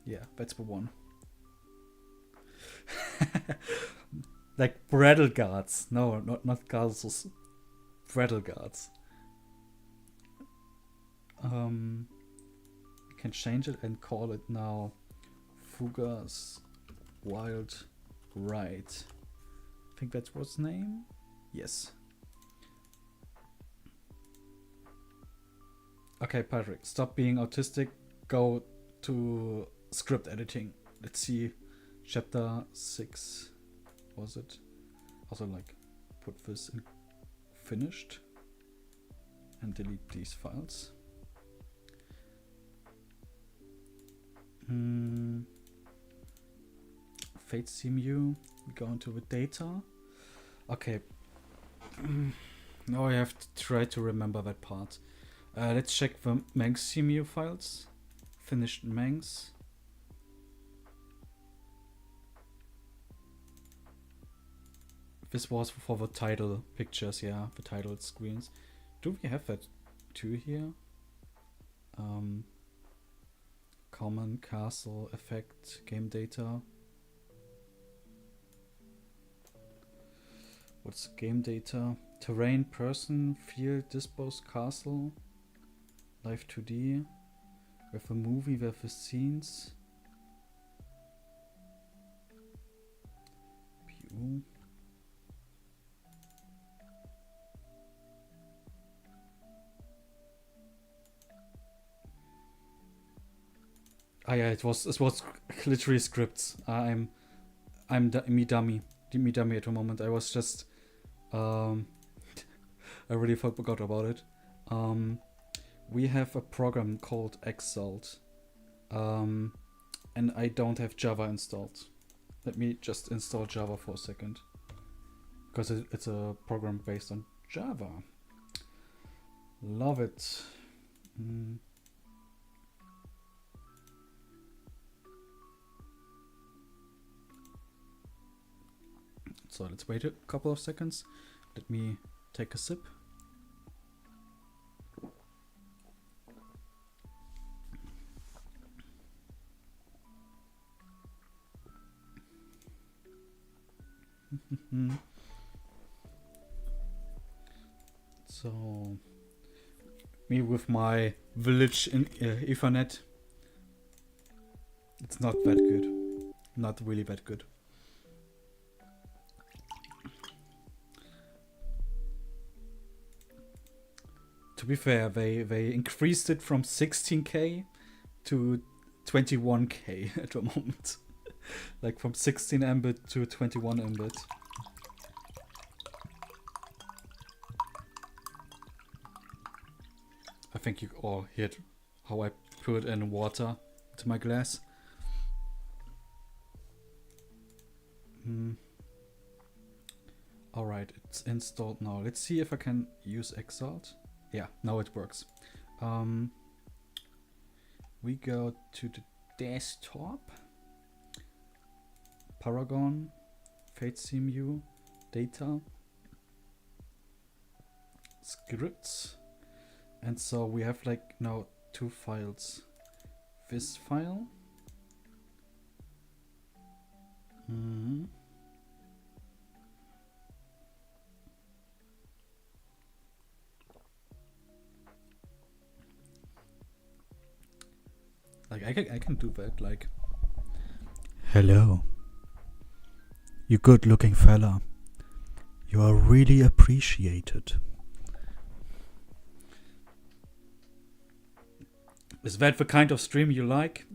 Yeah, that's the one. Like Brattle Guards. No, not Castles. Brattle Guards. You can change it and call it now Fuga's Wild Ride. I think that's what's name. Yes. Okay, Patrick, stop being autistic. Go to script editing. Let's see. Chapter 6. Was it? Also, like, put this in finished and delete these files. Fate CMU. We go into the data. Okay. Now I have to try to remember that part. Let's check the Manx CMU files. Finished Manx. This was for the title pictures, yeah, the title screens. Do we have that too here? Common, castle, effect, game data. What's game data? Terrain, person, field, dispose, castle, live 2D. We have a movie, we have the scenes. PU. yeah, it was literally scripts. I'm me dummy at the moment. I was just I really forgot about it. We have a program called Exalt, and I don't have Java installed. Let me just install Java for a second, because it's a program based on Java. Love it. So let's wait a couple of seconds. Let me take a sip. So, me with my village in Ethernet, it's not that good. Not really that good. To be fair, they increased it from 16K to 21K at the moment. Like from 16 Mbit to 21 Mbit. I think you all heard how I put in water to my glass. Alright, it's installed now. Let's see if I can use Exalt. Yeah, now it works. We go to the desktop. Paragon, Fates CMU, data, scripts. And so we have like now two files. This file. Like I can do that, like, hello, you good looking fella, you are really appreciated. Is that the kind of stream you like?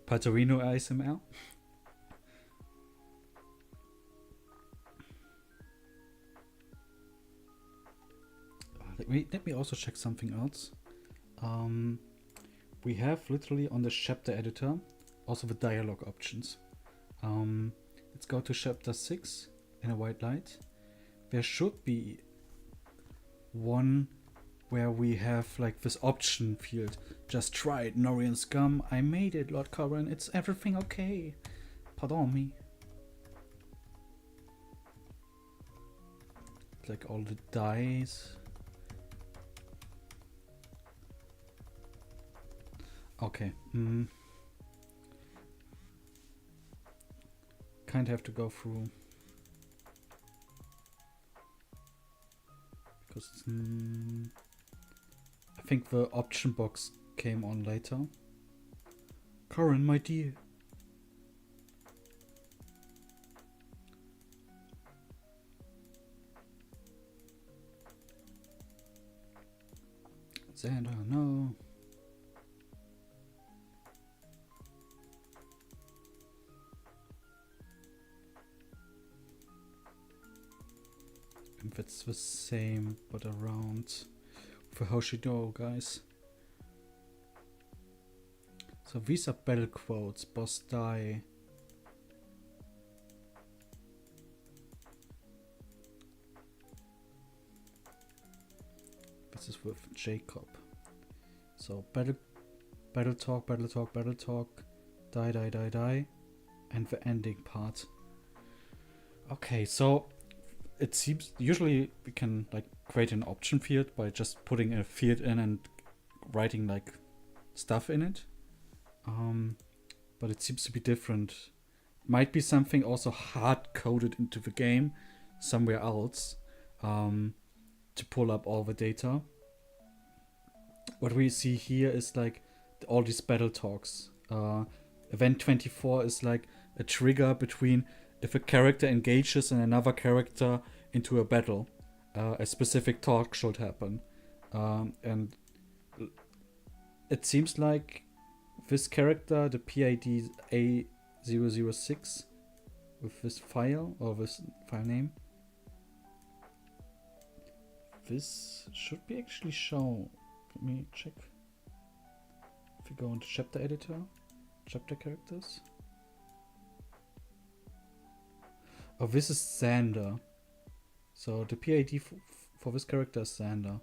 Paterino ASMR. Let me also check something else. We have literally on the chapter editor also the dialogue options. Let's go to chapter 6 in a white light. There should be one where we have like this option field. Just try it, Norian scum. I made it, Lord Corrin. It's everything okay. Pardon me. Like all the dice. Okay. Kind of have to go through. Because I think the option box came on later. Corrin, my dear. Xander, no. If it's the same but around for Hoshido, guys. So these are battle quotes, boss die. This is with Jacob. So battle talk, die, and the ending part. Okay, so it seems usually we can like create an option field by just putting a field in and writing like stuff in it. But it seems to be different. Might be something also hard coded into the game somewhere else to pull up all the data. What we see here is like all these battle talks. Event 24 is like a trigger between if a character engages in another character into a battle. a specific talk should happen. And it seems like this character, the PID A006, with this file or this file name, this should be actually shown. Let me check. If you go into chapter editor, chapter characters. Oh, this is Xander. So the PID for this character is Xander.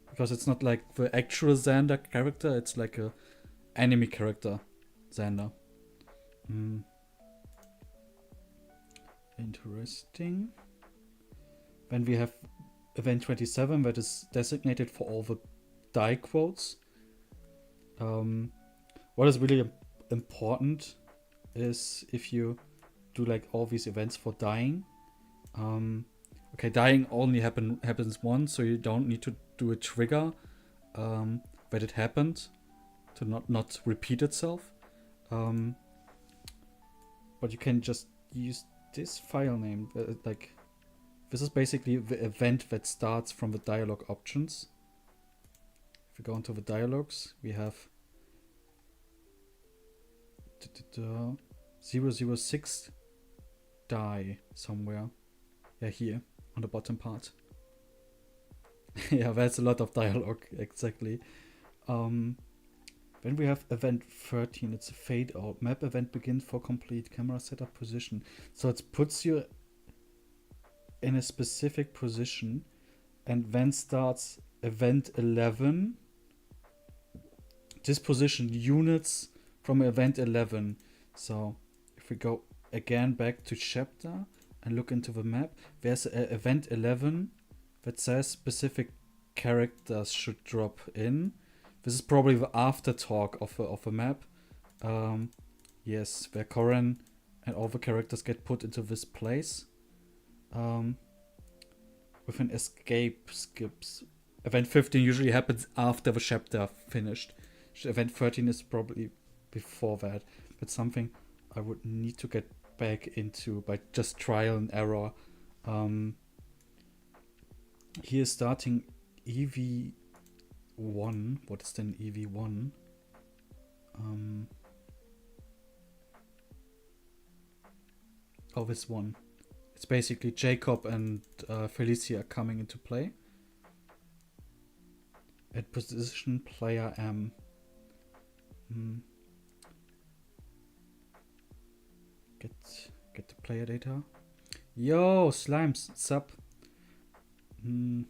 Because it's not like the actual Xander character, it's like a enemy character, Xander. Interesting. Then we have event 27 that is designated for all the die quotes. What is really important is if you do like all these events for dying. Okay, dying only happens once, so you don't need to do a trigger that it happened to not repeat itself. But you can just use this file name. Like, this is basically the event that starts from the dialog options. If we go into the dialogues, we have 006 die somewhere. Yeah, here on the bottom part. Yeah, that's a lot of dialogue, exactly. Then we have event 13, it's a fade out. Map event begins for complete camera setup position. So it puts you in a specific position and then starts event 11. This position units from event 11. So if we go again back to chapter and look into the map, there's an event 11 that says specific characters should drop in. This is probably the after talk of a map. Yes, where Corin and all the characters get put into this place. With an escape skips. Event 15 usually happens after the chapter finished. Event 13 is probably before that. But something I would need to get back into by just trial and error. Here starting EV1. What is then EV1? Oh, this one. It's basically Jacob and Felicia coming into play. At position player M. Get the player data. Yo, Slimes, sup. And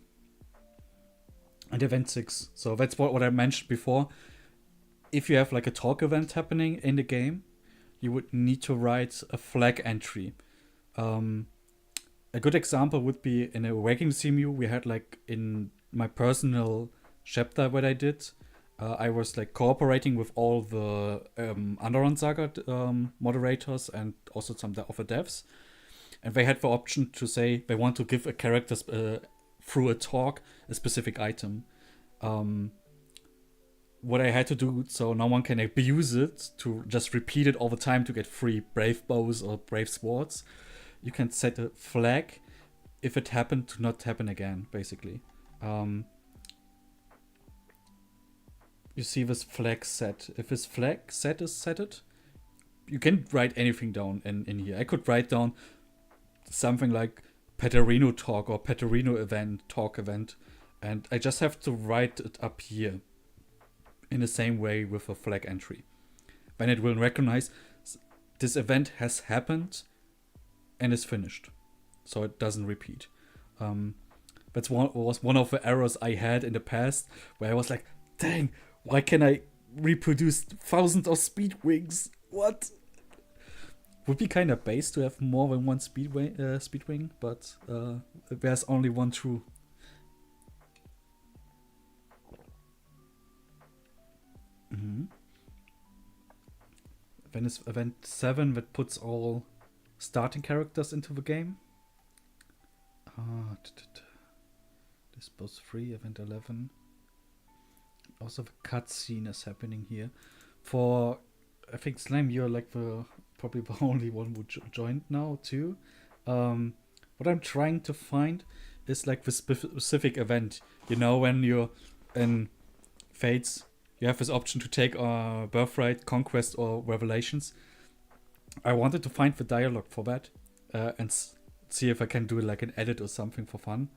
event 6. So that's what I mentioned before. If you have like a talk event happening in the game, you would need to write a flag entry. A good example would be in a Waking Simu. We had like in my personal chapter what I did. I was like cooperating with all the Underrun Saga moderators and also some of the devs. And they had the option to say they want to give a character through a talk a specific item. What I had to do so no one can abuse it to just repeat it all the time to get free brave bows or brave swords. You can set a flag if it happened to not happen again, basically. You see this flag set. If this flag set is setted, you can write anything down in here. I could write down something like Peterino talk or Peterino event, talk event, and I just have to write it up here in the same way with a flag entry. Then it will recognize this event has happened and is finished, so it doesn't repeat. That's was one of the errors I had in the past, where I was like, dang, why can I reproduce thousands of speed wings? What? Would be kind of base to have more than one speed wing, but there's only one true. Then it's event 7 that puts all starting characters into the game. This was 3, event 11. Also the cutscene is happening here. For, I think Slime, you're like probably the only one who joined now too. What I'm trying to find is like the specific event. You know, when you're in Fates, you have this option to take Birthright, Conquest, or Revelations. I wanted to find the dialogue for that and see if I can do like an edit or something for fun.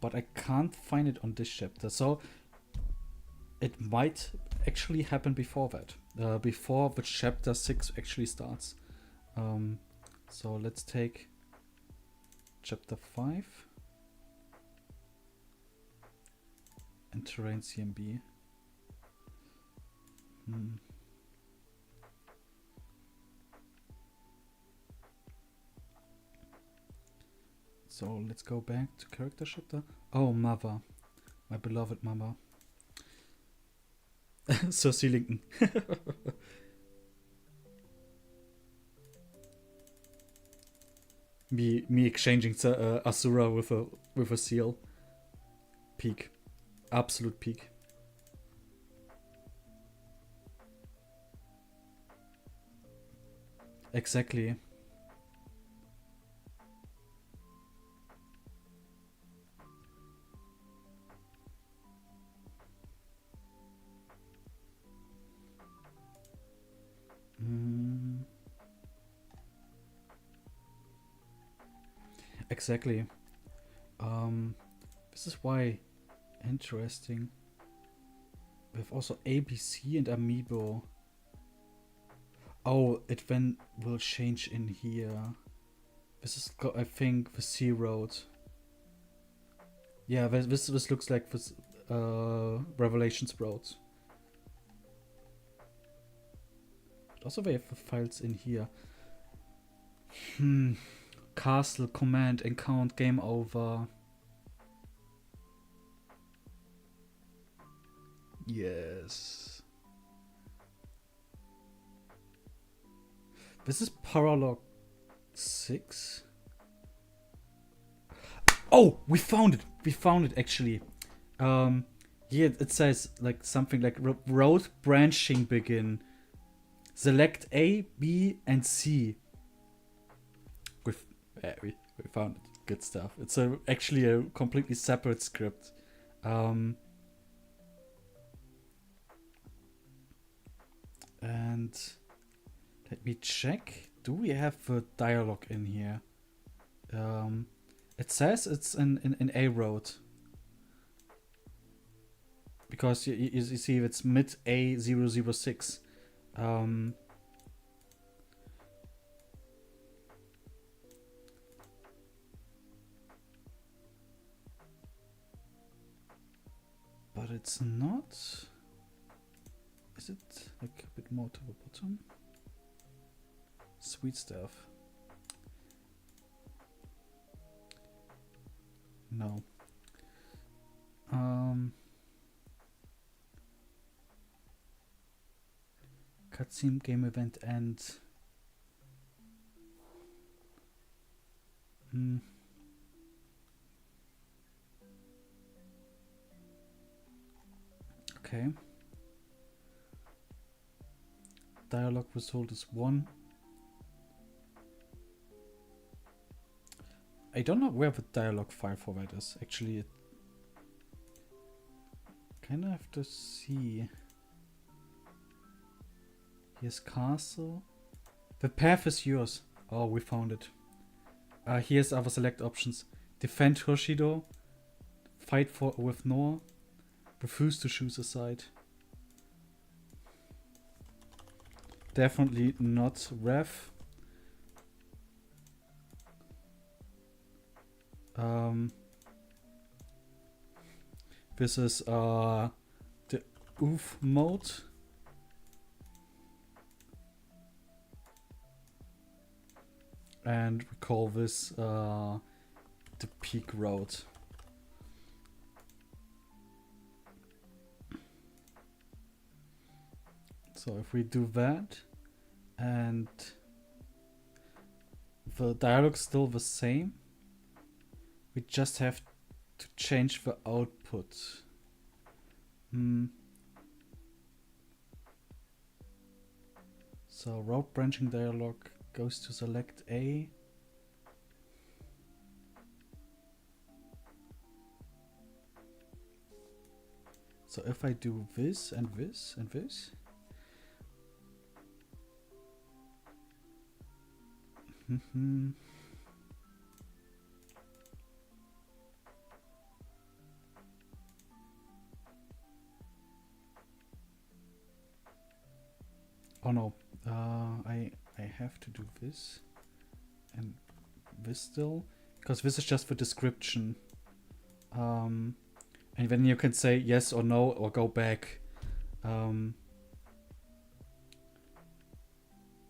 But I can't find it on this chapter, so it might actually happen before that, before the chapter 6 actually starts. So let's take chapter 5 and terrain CMB. So let's go back to character chapter. Oh, mother. My beloved mother. Sir Sealington. me exchanging Asura with a seal. Peak. Absolute peak. Exactly. Exactly. This is why interesting. We have also ABC and Amiibo. Oh, it then will change in here. This is, I think, the Sea Road. Yeah, this looks like this Revelations Road. Also, we have the files in here. Castle, command, encounter, game over. Yes. This is Paralog 6. Oh, we found it. We found it actually. Here it says like something like road branching begin. Select A, B, and C. We found it. Good stuff. It's actually a completely separate script. And let me check. Do we have a dialogue in here? It says it's in A road. Because you see it's mid A006. But it's not. Is it like a bit more to the bottom? Sweet stuff. No. Cutscene, game event, end. Okay. Dialogue result is 1. I don't know where the dialogue file for that is. Actually, kind of have to see. Here's castle. The path is yours. Oh, we found it. Here's our select options. Defend Hoshido. Fight with Noah. Refuse to choose a side. Definitely not REV. This is the OOF mode. And we call this the peak road. So if we do that, and the dialogue's still the same, we just have to change the output. So route branching dialogue goes to select A, So if I do this and this and this. Oh no, I have to do this and this still, because this is just for description. And then you can say yes or no or go back.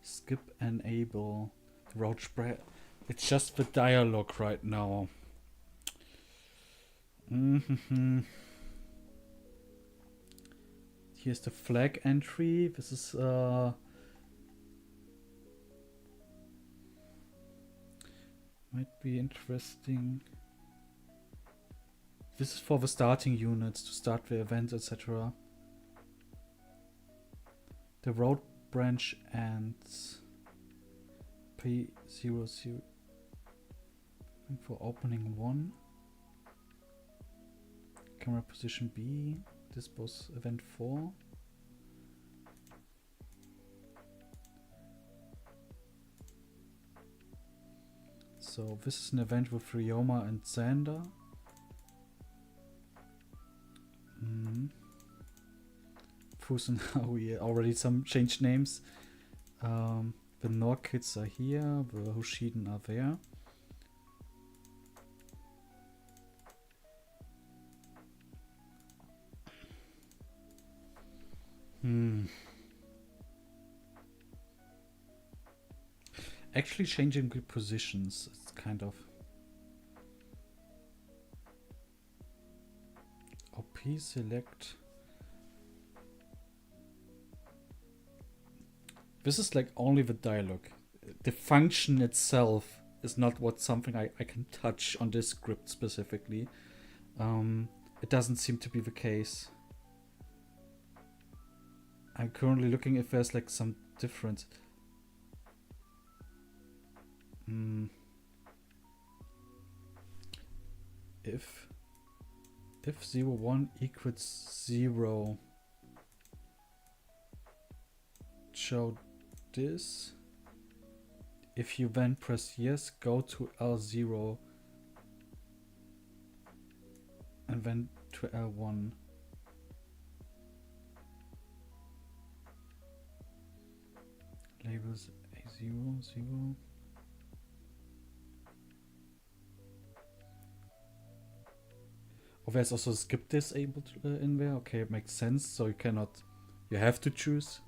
Skip enable road spread. It's just the dialogue right now. Here's the flag entry. This is might be interesting. This is for the starting units to start the event, etc. The road branch ends P00 for opening 1. Camera position B. This was event 4. So this is an event with Ryoma and Xander. We already some changed names. The Nor kids are here, the Hoshiden are there. Actually changing the positions, it's kind of OP select. This is like only the dialogue. The function itself is not something I can touch on this script specifically. It doesn't seem to be the case. I'm currently looking if there's like some difference. If 01 equals 0, show this. If you then press yes, go to L0 and then to L1. Labels A0, 0. Oh, there's also skip disabled in there. Okay, it makes sense. So you have to choose.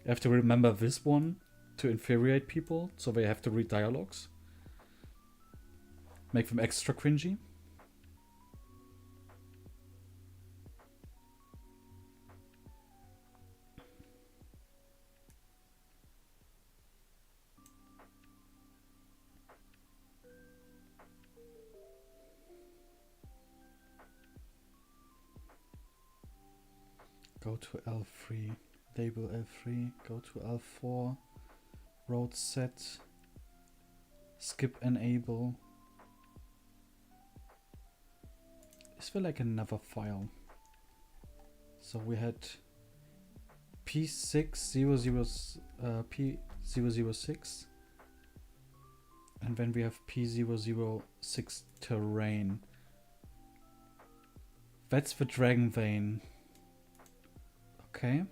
You have to remember this one to infuriate people, so they have to read dialogues. Make them extra cringy. Go to L3. Label L3, go to L4, road set, skip enable. Is there like another file? So we had P600, P006, and then we have P006 terrain. That's the Dragon Vein. Okay.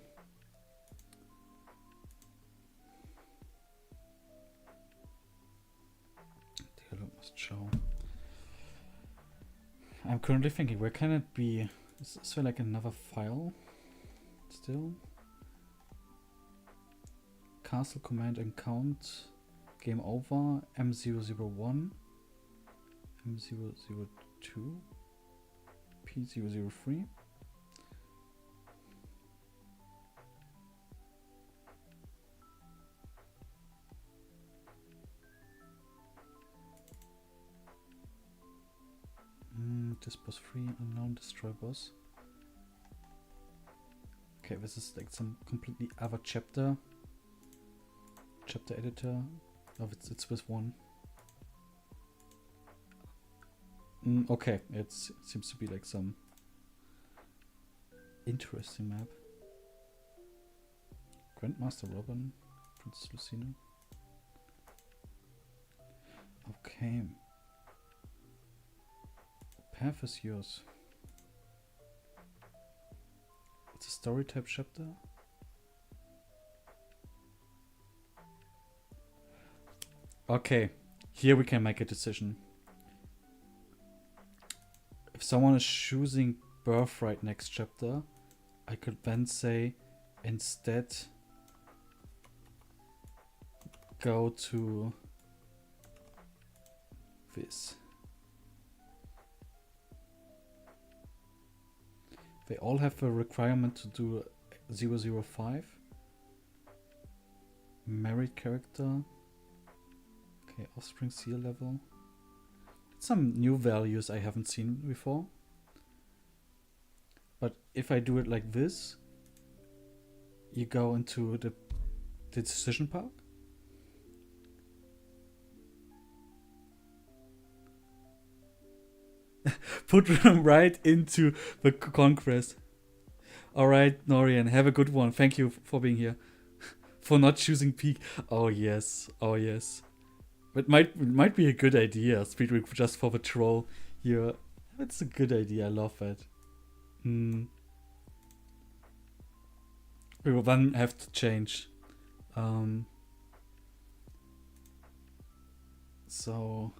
Must show. I'm currently thinking, where can it be? Is there like another file still? Castle command and count. Game over. M001. M002. P003. This boss free, unknown, destroy boss. Okay, this is like some completely other chapter. Chapter editor. Oh, it's with one. Okay, it seems to be like some Interesting map. Grandmaster Robin, Princess Lucina. Okay. Path is yours. It's a story type chapter. Okay, here we can make a decision. If someone is choosing Birthright next chapter, I could then say instead go to this. They all have a requirement to do 005. Married character. Okay, offspring seal level. Some new values I haven't seen before. But if I do it like this, you go into the decision park. Put them right into the conquest. Alright, Norian, have a good one. Thank you for being here. For not choosing peak. Oh yes, oh yes. It might be a good idea, Speedweek, just for the troll here. It's a good idea, I love that. We will then have to change. So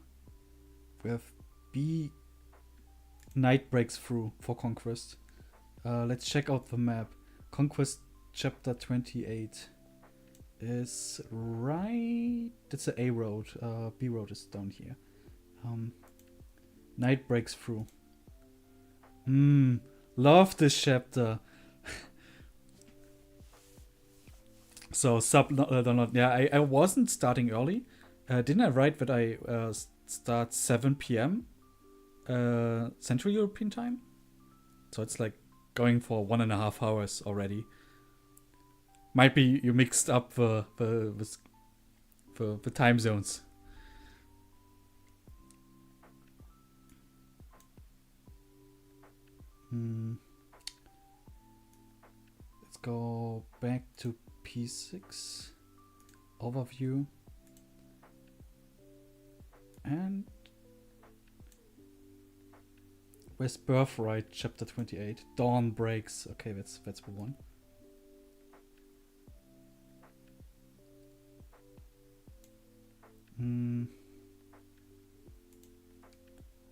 we have B. Night breaks through for Conquest. Let's check out the map. Conquest chapter 28 is right. It's a road. B road is down here. Night breaks through. Love this chapter. So yeah, I wasn't starting early. Didn't I write that I start 7 p.m. Central European time? So it's like going for 1.5 hours already. Might be you mixed up the time zones. Let's go back to P6 overview and where's Birthright chapter 28? Dawn breaks. Okay, that's the one.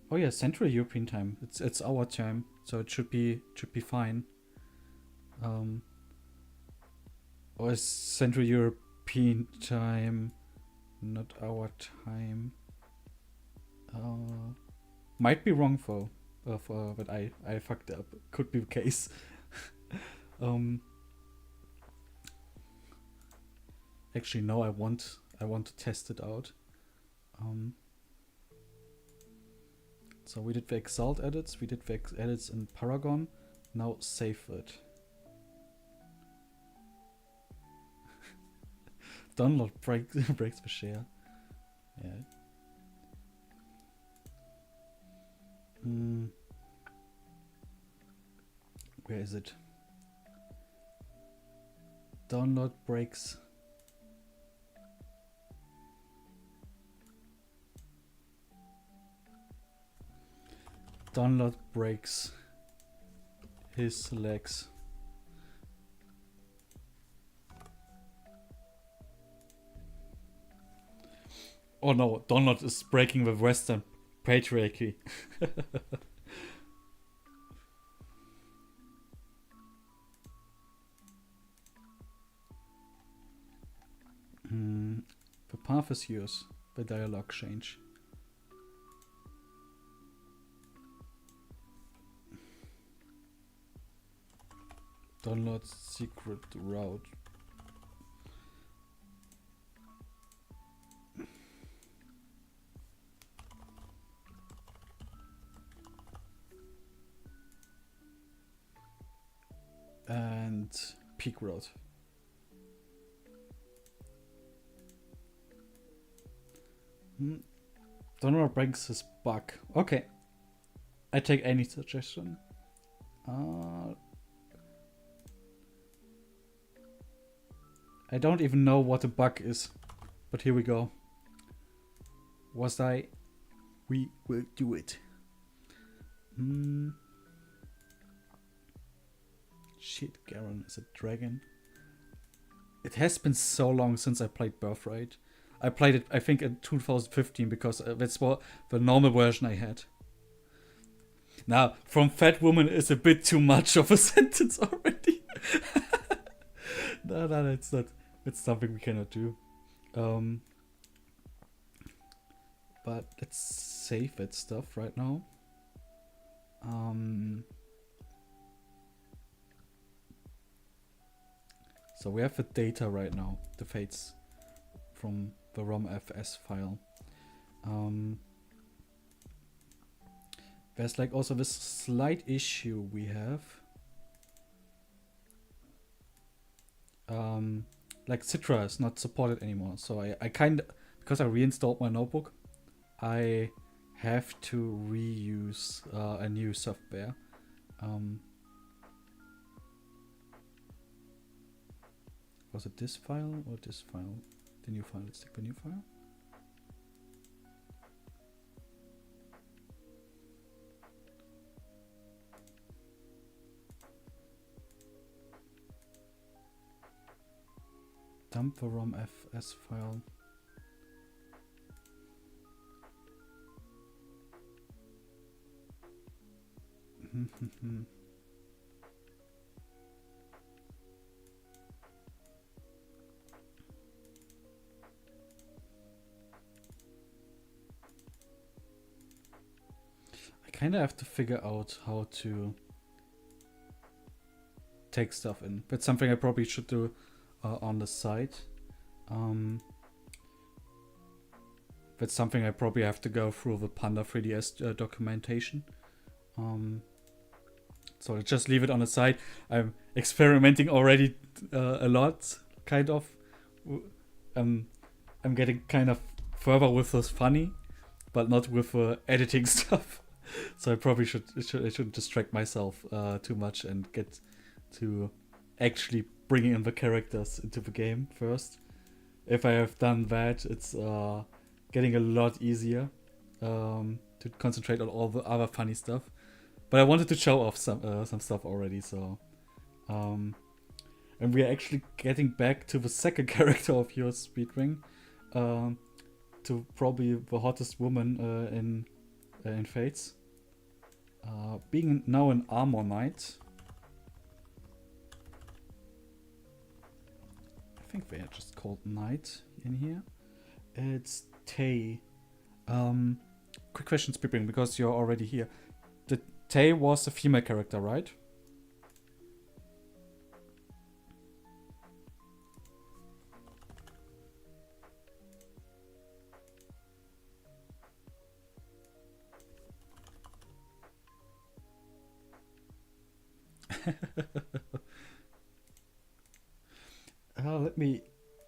Oh yeah, Central European time. It's our time, so it should be fine. Or is Central European time not our time? Might be wrong though. But I fucked up. Could be the case. Actually, no. I want to test it out. So we did the Exalt edits. We did the edits in Paragon. Now save it. Download breaks the share. Yeah. Where is it? Download breaks. Download breaks his legs. Oh no, Download is breaking the Western patriarchy. The path is yours. The dialogue change. Download secret route. And peak road. Download brings his bug. Okay. I take any suggestion. I don't even know what the bug is, but here we go. We will do it. Shit, Garen is a dragon. It has been so long since I played Birthright. I played it, I think, in 2015 because that's what the normal version I had. Now, from fat woman is a bit too much of a sentence already. No, that's not. It's something we cannot do. But let's save that stuff right now. So we have the data right now, the fates from the ROM-FS file. There's like also this slight issue we have. Like Citra is not supported anymore, so I kind of, because I reinstalled my notebook, I have to reuse a new software. Was it this file or this file? The new file. Let's take the new file. Dump the ROM-FS file. I kind of have to figure out how to take stuff in. That's something I probably should do on the site. That's something I probably have to go through the Panda 3DS documentation. So I'll just leave it on the side. I'm experimenting already a lot, kind of. I'm getting kind of further with this funny, but not with editing stuff. So I probably shouldn't distract myself too much and get to actually bringing in the characters into the game first. If I have done that, it's getting a lot easier to concentrate on all the other funny stuff. But I wanted to show off some stuff already, so and we are actually getting back to the second character of your Speedring, to probably the hottest woman in Fates, being now an armor knight. I think they are just called knight in here. It's Tay. Quick question, Speedring, because you're already here. Tay was a female character, right?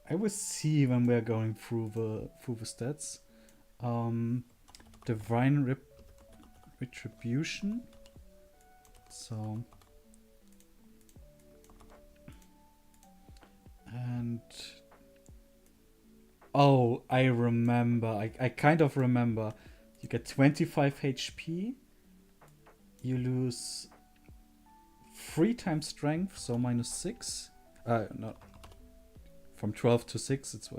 I will see when we're going through the stats. Divine Retribution. So, and oh, I remember. I kind of remember. You get 25 HP. You lose 3 times strength, so -6. No, from 12 to 6. It's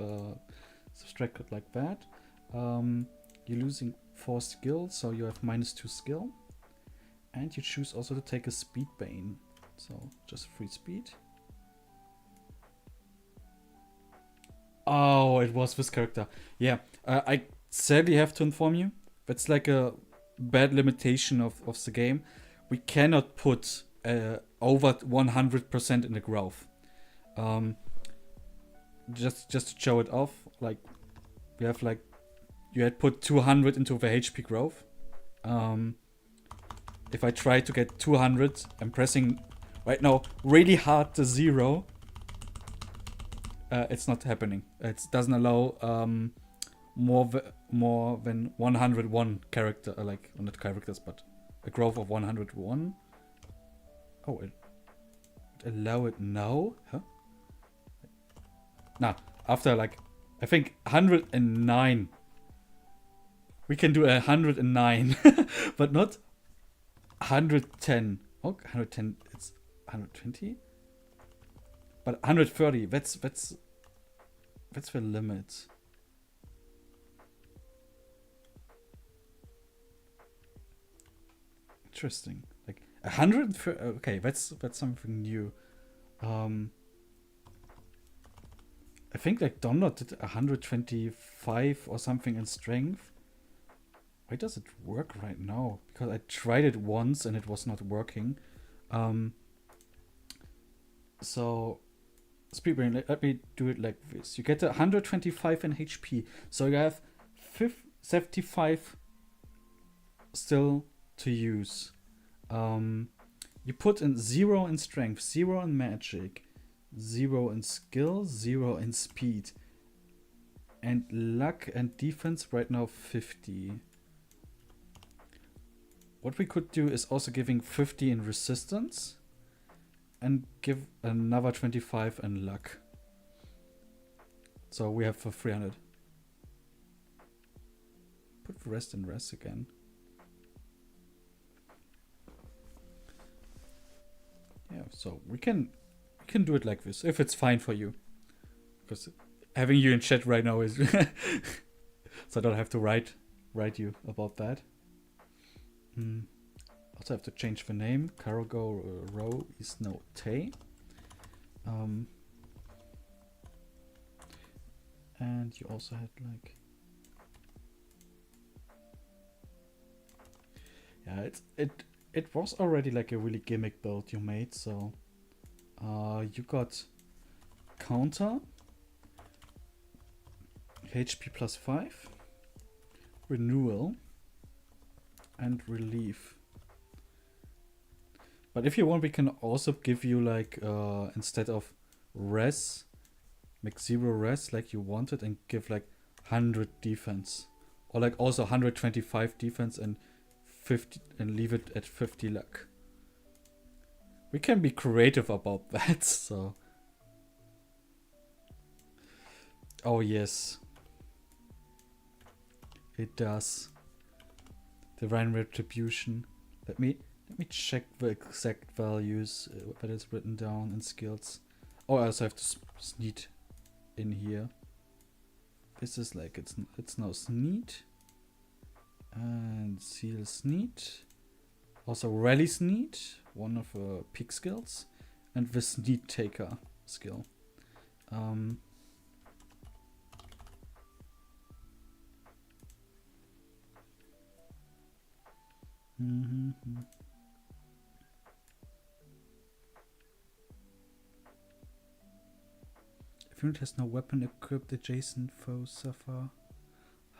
subtracted like that. You're losing 4 skill, so you have -2 skill. And you choose also to take a speed bane. So just 3 speed. Oh, it was this character. Yeah, I sadly have to inform you. That's like a bad limitation of the game. We cannot put over 100% in the growth. Just to show it off, like we have like you had put 200 into the HP growth. If I try to get 200, I'm pressing right now really hard to 0. It's not happening. It doesn't allow more than 101 character, like not characters, but a growth of 101. Oh, it allow it now? Huh? Nah, after like, I think 109. We can do 109, but not 110. Oh, 110, it's 120? But 130, that's the limit. Interesting. Like 130, okay, that's something new. I think like Donut did 125 or something in strength. Why does it work right now? Because I tried it once and it was not working. So Speedbrain, let me do it like this. You get 125 in HP. So you have 75 still to use. You put in 0 in strength, 0 in magic, 0 in skill, 0 in speed. And luck and defense right now 50. What we could do is also giving 50 in resistance and give another 25 in luck. So we have for 300. Put rest in rest again. Yeah, so we can do it like this if it's fine for you. Because having you in chat right now is so I don't have to write you about that. Also have to change the name. Cargo row is no Tay. And you also had like, yeah, it was already like a really gimmick build you made. So you got counter, HP plus 5, renewal, and relief. But if you want, we can also give you like instead of res, make 0 res like you wanted and give like 100 defense, or like also 125 defense and 50 and leave it at 50 luck. We can be creative about that. So oh yes, it does. Divine retribution. Let me check the exact values that is written down in skills. Oh, I also have to sneed in here. This is like it's now sneed and seal sneed. Also rally sneed, one of the peak skills, and the sneed taker skill. If unit has no weapon equipped, adjacent foes suffer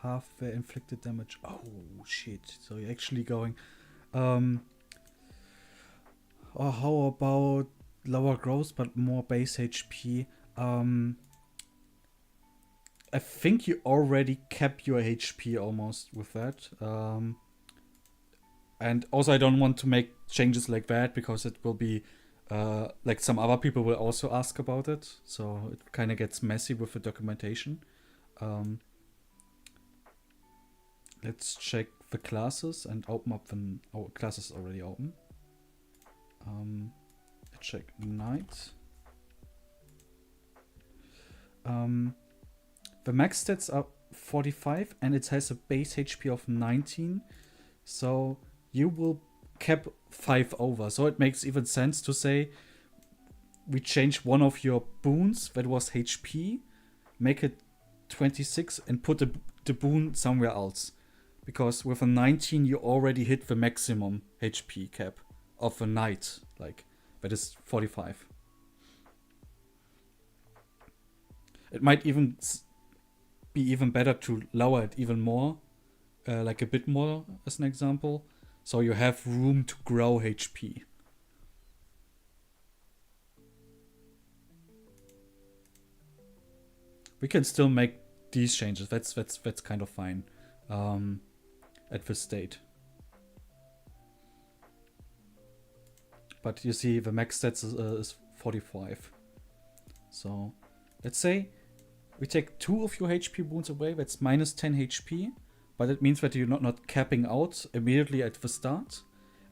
half their inflicted damage. Oh shit! So you're actually going. Or how about lower growth but more base HP? I think you already cap your HP almost with that. And also I don't want to make changes like that because it will be like some other people will also ask about it. So it kind of gets messy with the documentation. Let's check the classes and open up the classes already open. Let's check Knight. The max stats are 45 and it has a base HP of 19. So you will cap 5 over. So it makes even sense to say we change one of your boons that was HP, make it 26 and put the boon somewhere else. Because with a 19 you already hit the maximum HP cap of a knight. Like that is 45. It might even be even better to lower it even more. Like a bit more as an example. So you have room to grow HP. We can still make these changes. That's kind of fine at this state. But you see the max stats is 45. So let's say we take 2 of your HP wounds away. That's minus 10 HP. But it means that you're not capping out immediately at the start.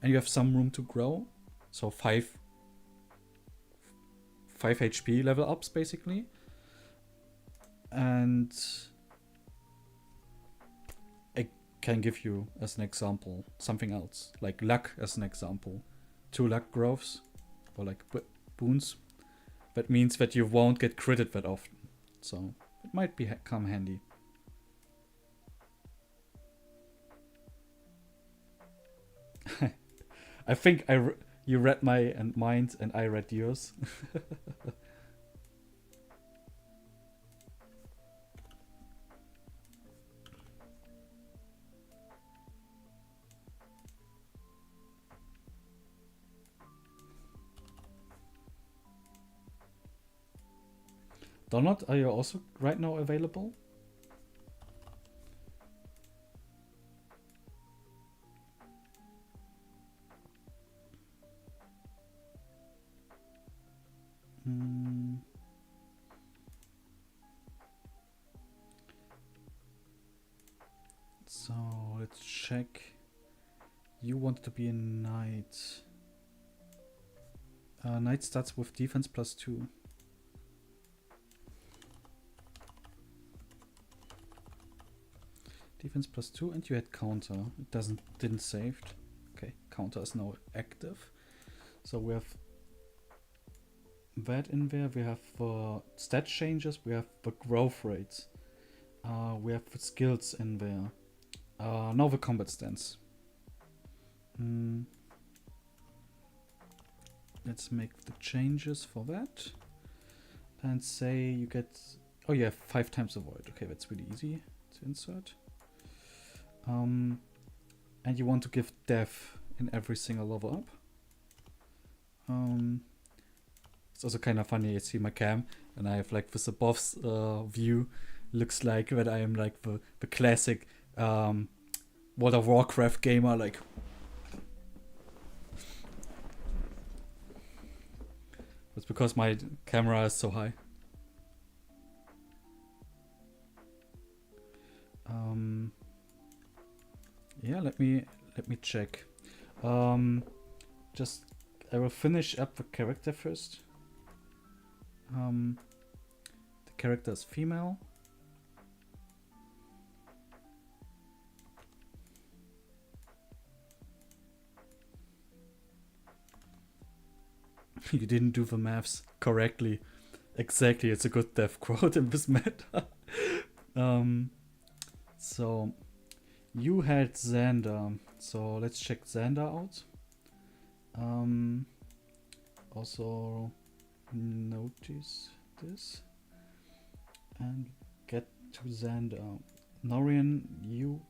And you have some room to grow. So 5 HP level ups, basically. And I can give you, as an example, something else. Like luck, as an example. 2 luck growths. Or like boons. That means that you won't get critted that often. So it might come handy. I think you read my mind and I read yours. Donald, are you also right now available? So let's check. You want to be a knight. Knight starts with defense +2. Defense +2, and you had counter. It didn't saved. Okay, counter is now active. So we have that in there. We have stat changes. We have the growth rates. We have the skills in there. Now the combat stance. Let's make the changes for that. And say you get... Oh yeah, 5 times avoid. Okay, that's really easy to insert. And you want to give death in every single level up. It's also kind of funny. I see my cam and I have like this above view. Looks like that I am like the classic World of Warcraft gamer. Like, it's because my camera is so high. Yeah, let me check. Just I will finish up the character first. The character is female. You didn't do the maths correctly. Exactly, it's a good death quote in this meta. So you had Xander, so let's check Xander out. Also notice this and get to Xander. Norian, you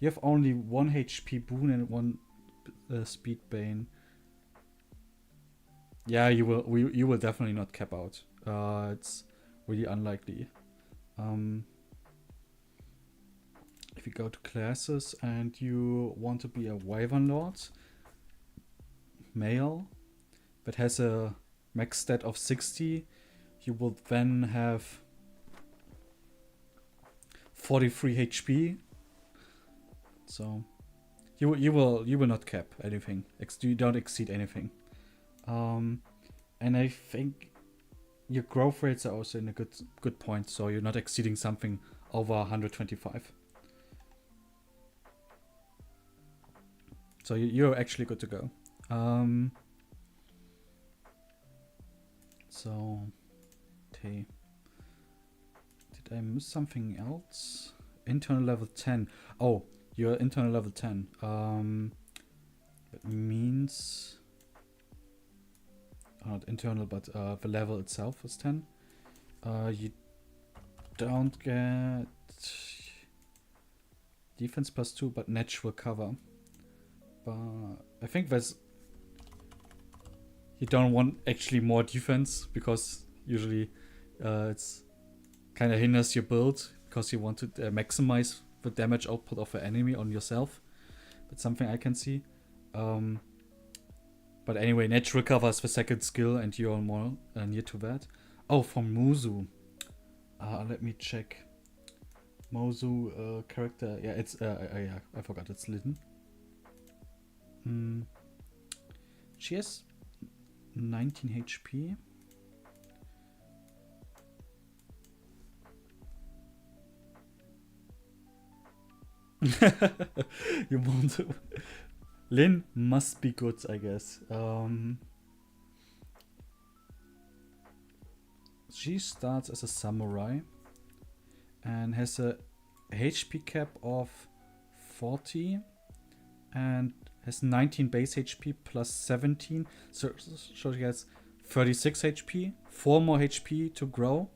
have only 1 HP boon and 1 speed bane. Yeah, you will definitely not cap out. It's really unlikely. If you go to classes and you want to be a Wyvern Lord, male, that has a max stat of 60, you will then have 43 HP. So you will not cap anything. You don't exceed anything. And I think your growth rates are also in a good point, so you're not exceeding something over 125. So you're actually good to go. So, okay. Did I miss something else? Internal level 10. Oh, you're internal level 10. That means... not internal, but the level itself is 10. You don't get defense +2, but natural cover. But I think that's... You don't want actually more defense, because usually it's kind of hinders your build, because you want to maximize the damage output of the enemy on yourself. That's something I can see. But anyway, natural cover is the second skill, and you're more near to that. Oh, from Muzu. Let me check. Muzu character. Yeah, it's yeah, I forgot. It's Litten. She has 19 HP. You want to? Lin must be good, I guess. She starts as a samurai and has a HP cap of 40 and has 19 base HP plus 17. So she has 36 HP, 4 more HP to grow.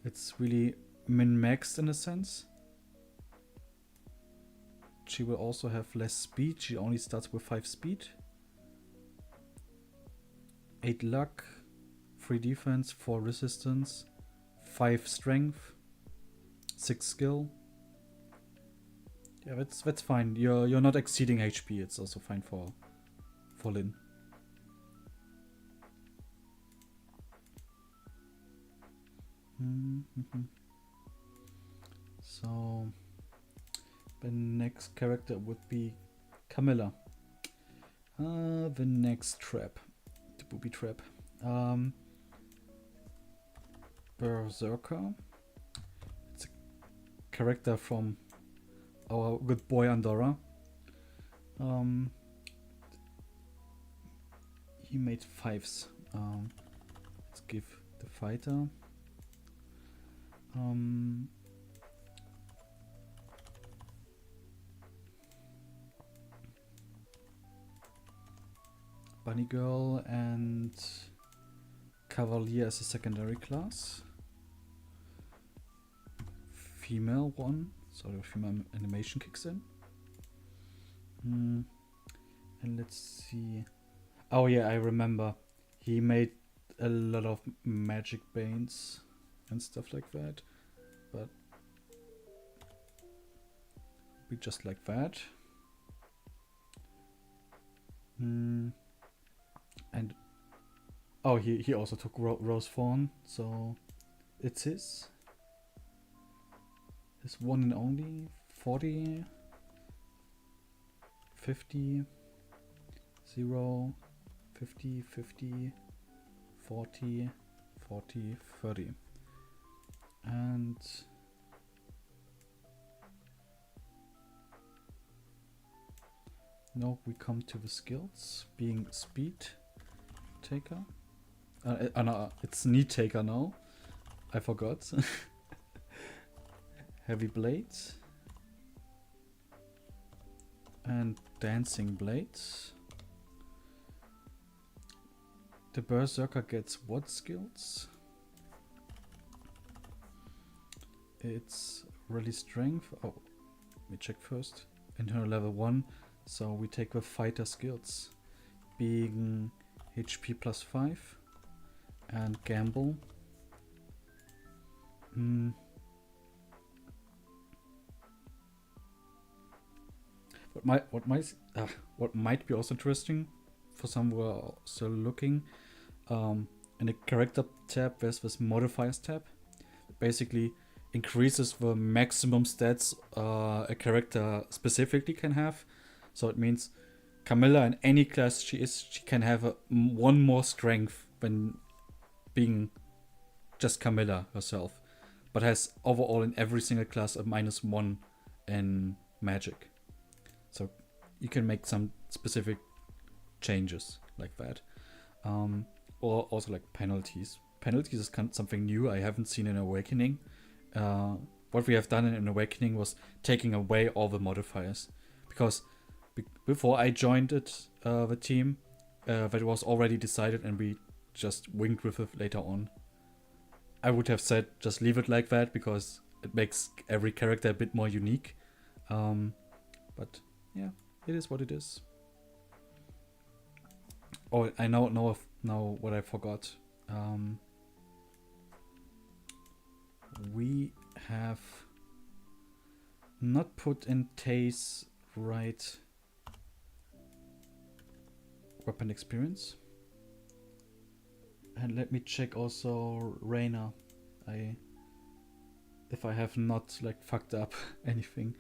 It's really min-maxed in a sense. She will also have less speed. She only starts with 5 speed. 8 luck, 3 defense, 4 resistance, 5 strength, 6 skill. Yeah, that's fine. You're not exceeding HP. It's also fine for Lin. So the next character would be Camilla. The next trap, the booby trap. Berserker. It's a character from our good boy Andorra. He made 5s. Let's give the fighter. Bunny Girl and Cavalier as a secondary class. Female one, so the female animation kicks in. And let's see. Oh yeah, I remember. He made a lot of magic banes and stuff like that, but we just like that. And oh, he also took Rose Fawn, so it's his one and only. 40, 50, 0, 50, 50, 40, 40, 30. And now we come to the skills, being speed taker. No, it's need taker now. I forgot. Heavy blades and dancing blades. The berserker gets what skills? It's really strength. Oh, let me check first. In her level 1, so we take the fighter skills, being HP plus 5 and gamble. What might be also interesting for some who are still looking, in the character tab there's this modifiers tab. It basically increases the maximum stats a character specifically can have. So it means Camilla in any class she can have one more strength when being just Camilla herself, but has overall in every single class a -1 in magic. So you can make some specific changes like that, or also like penalties. Penalties is something new I haven't seen in Awakening. What we have done in Awakening was taking away all the modifiers, because before I joined the team, that was already decided and we just winged with it later on. I would have said just leave it like that because it makes every character a bit more unique. But yeah, it is what it is. Oh, I know what I forgot. We have not put in Tay's right weapon experience. And let me check also Reina. If I have not like fucked up anything.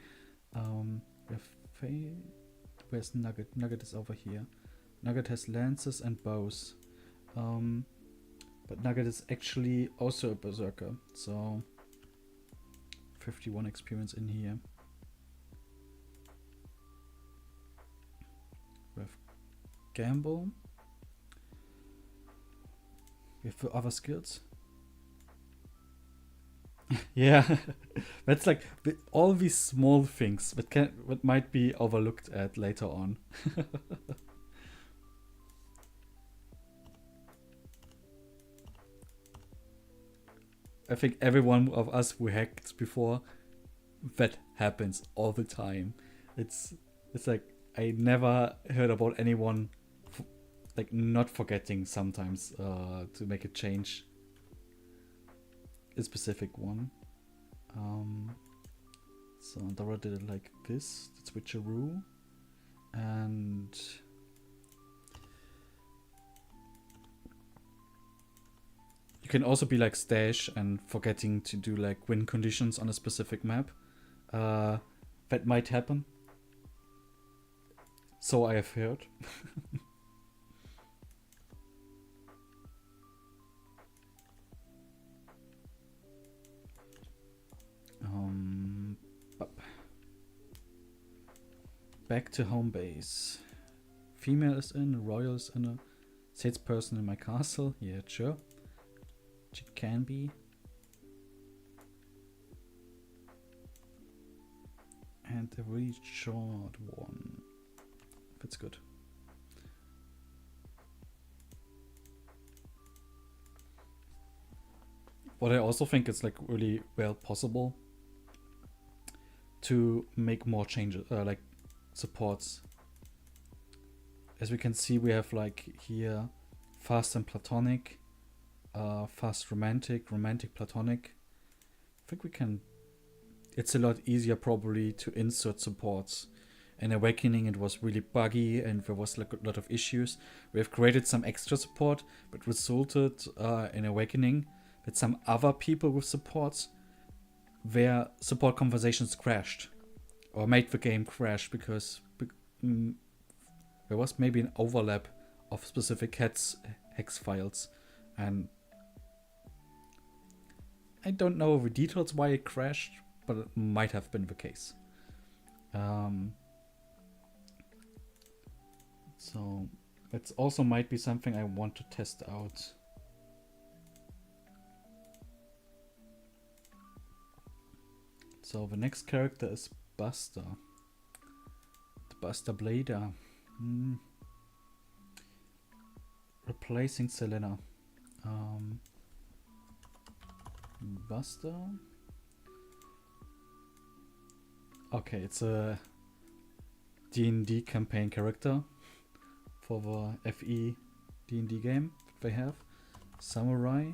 We have where's Nugget? Nugget is over here. Nugget has lances and bows. But Nugget is actually also a berserker, so 51 experience in here. We have Gamble. We have other skills. Yeah, that's like all these small things that might be overlooked at later on. I think every one of us who hacked before, that happens all the time. It's like I never heard about anyone like not forgetting sometimes to make a change. A specific one. So Dora did it like this, the switcheroo, and you can also be like Stash and forgetting to do like win conditions on a specific map. That might happen. So I have heard. Back to home base. Female is in, royal is in, a salesperson in my castle. Yeah, sure. She can be. And a really short one. That's good. What I also think is like really well possible to make more changes, like supports. As we can see, we have like here fast and platonic, fast romantic, romantic platonic. I think we can. It's a lot easier probably to insert supports. In Awakening it was really buggy and there was like a lot of issues. We have created some extra support, but resulted in Awakening that some other people with supports, their support conversations crashed or made the game crash because there was maybe an overlap of specific hex files, and I don't know the details why it crashed, but it might have been the case. So that also might be something I want to test out. So the next character is Buster. The Buster Blader. Replacing Selena. Buster. Okay, it's a D&D campaign character for the FE D&D game that they have. Samurai.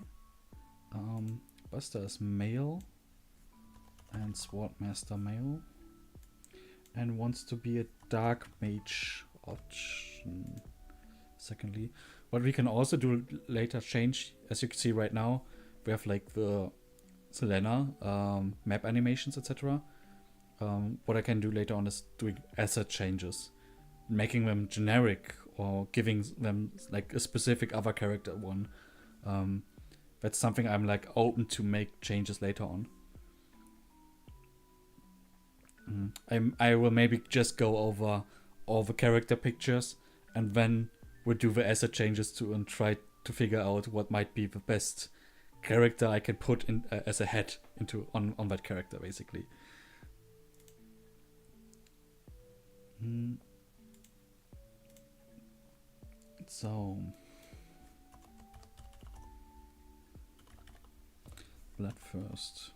Buster is male and Swordmaster male, and wants to be a dark mage option. Secondly, what we can also do later change, as you can see right now, we have like the Selena map animations, etc. What I can do later on is doing asset changes, making them generic or giving them like a specific other character one. That's something I'm like open to make changes later on. I will maybe just go over all the character pictures and then we'll do the asset changes too and try to figure out what might be the best character I can put in as a head into on that character basically. So blood first.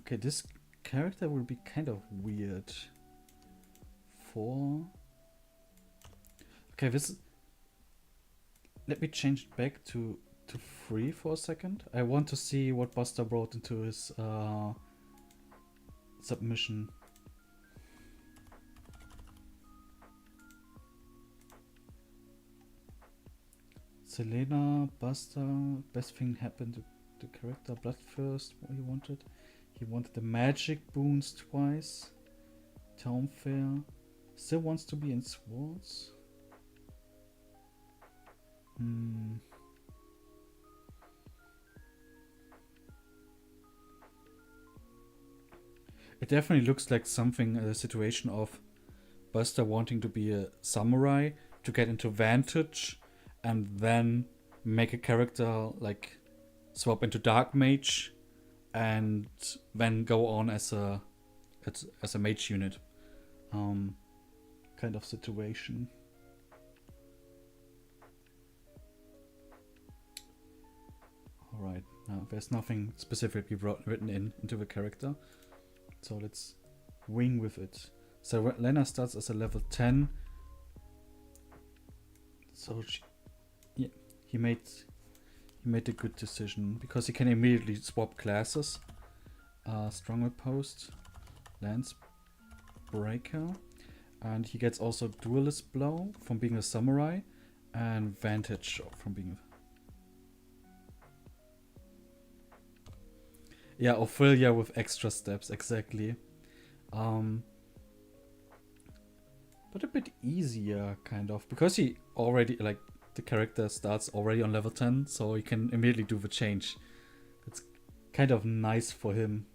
Okay, this character will be kind of weird. Okay, this. Let me change it back to to 3 for a second. I want to see what Buster brought into his submission. Selena, Buster, best thing happened to the character. Bloodthirst, what he wanted. He wanted the magic boons twice. Town Fair. Still wants to be in Swords. It definitely looks like something, a situation of Buster wanting to be a samurai to get into Vantage and then make a character like swap into Dark Mage and then go on as a mage unit. Kind of situation. Alright, now there's nothing specifically written into the character. So let's wing with it. So Lena starts as a level 10. So he made a good decision because he can immediately swap classes. Stronghold Post, Lance Breaker, and he gets also Duelist Blow from being a samurai and Vantage from being yeah, Ophelia with extra steps, exactly. But a bit easier, kind of, because he already, like, the character starts already on level 10, so he can immediately do the change. It's kind of nice for him.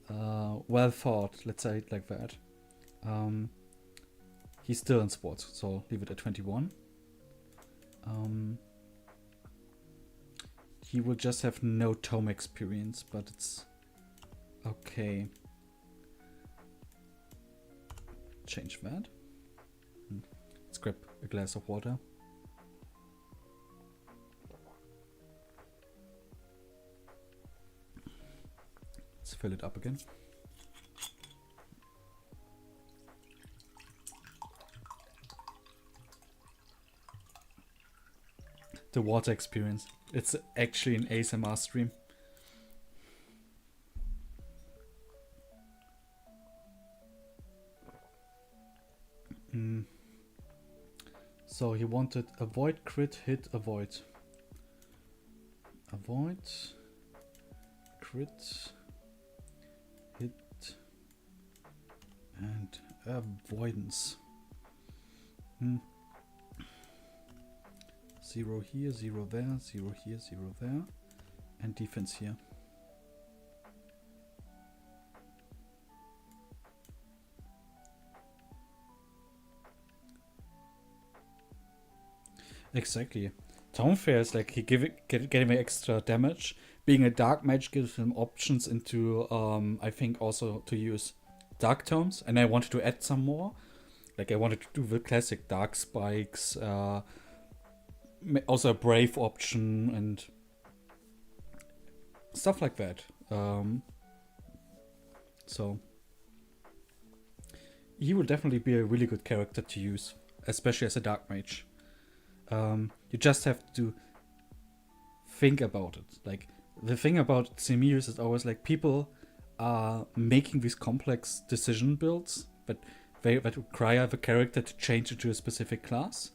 Well thought, let's say it like that. He's still in sports, so leave it at 21. He will just have no tome experience, but it's okay. Change that. Let's grab a glass of water. Let's fill it up again. The water experience. It's actually an ASMR stream. So he wanted avoid, crit, hit, avoid. Avoid, crit, hit, and avoidance. 0 here, 0 there, 0 here, 0 there, and defense here. Exactly. Town Fair is like he getting extra damage. Being a dark mage gives him options into I think also to use dark tomes, and I wanted to add some more. Like I wanted to do the classic dark spikes, also a brave option and stuff like that. So he will definitely be a really good character to use, especially as a dark mage. You just have to think about it. Like the thing about Simius is always like people are making these complex decision builds, but that require the character to change it to a specific class.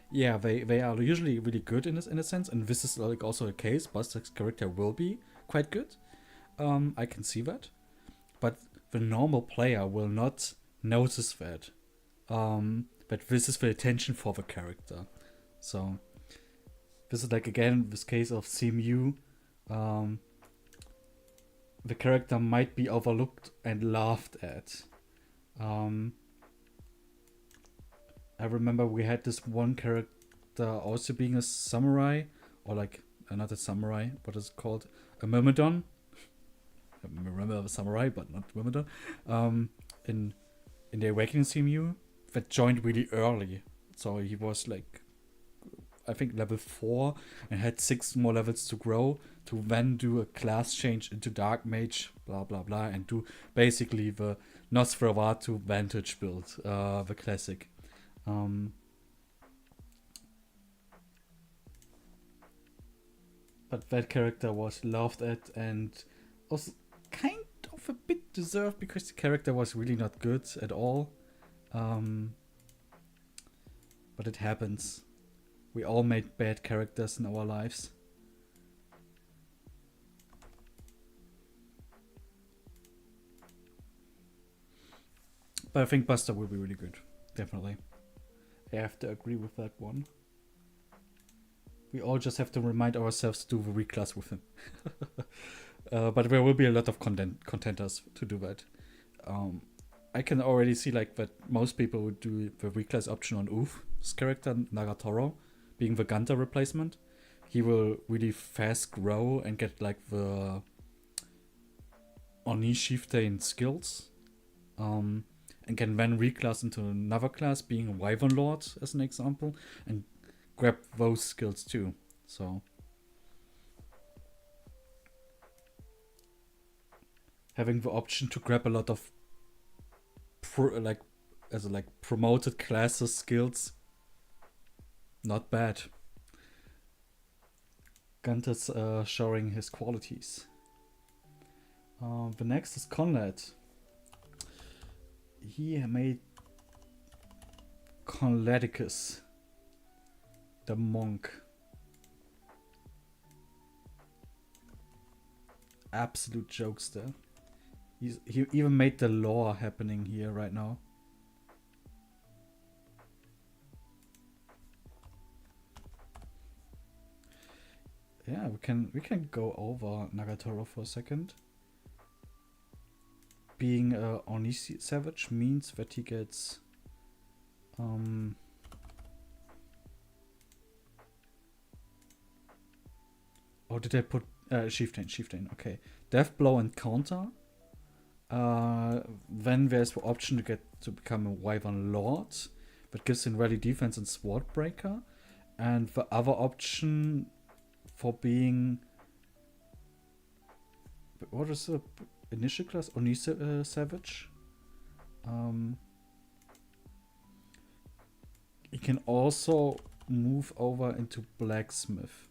Yeah, they are usually really good in a sense, and this is like also a case. Buster's character will be quite good. I can see that, but the normal player will not notice that. But this is the attention for the character. So this is like again this case of CMU. The character might be overlooked and laughed at. I remember we had this one character also being a samurai, or like another samurai. What is it called? A Myrmidon. I remember a samurai, but not Myrmidon. In the Awakening CMU that joined really early, so he was like, I think level 4 and had 6 more levels to grow to then do a class change into Dark Mage, blah blah blah, and do basically the Nosferatu Vantage build, the classic. but that character was laughed at and was kind of a bit deserved because the character was really not good at all. But it happens. We all made bad characters in our lives. But I think Buster will be really good. Definitely. I have to agree with that one. We all just have to remind ourselves to do the reclass with him. But there will be a lot of contenders to do that. I can already see like that most people would do the reclass option on Oof's character, Nagatoro, being the Ganta replacement. He will really fast grow and get like the Oni Chieftain skills. And can then reclass into another class, being a Wyvern Lord as an example, and grab those skills too. So having the option to grab a lot of promoted classes skills, not bad. Gunter's showing his qualities. The next is Conrad. He made Conladicus, the monk. Absolute jokester. He even made the lore happening here right now. Yeah, we can go over Nagatoro for a second. Being a Oni Savage means that he gets oh, did I put Chieftain, okay. Death Blow and Counter. Then there's the option to become a Wyvern Lord that gives him rally defense and Sword Breaker. And the other option for being, what is the initial class? Oni Savage. He can also move over into Blacksmith.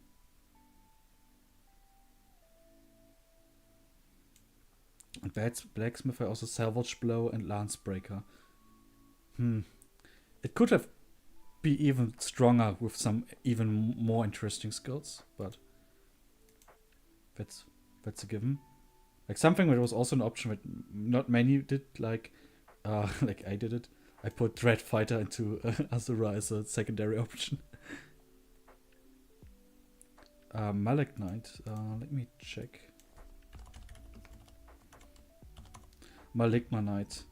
And that's Blacksmith are also Salvage Blow and Lance Breaker. It could have be even stronger with some even more interesting skills, but that's a given. Like something that was also an option that not many did, like like I did it. I put Dread Fighter into Azura as a secondary option. Malignite. Let me check. Malignite.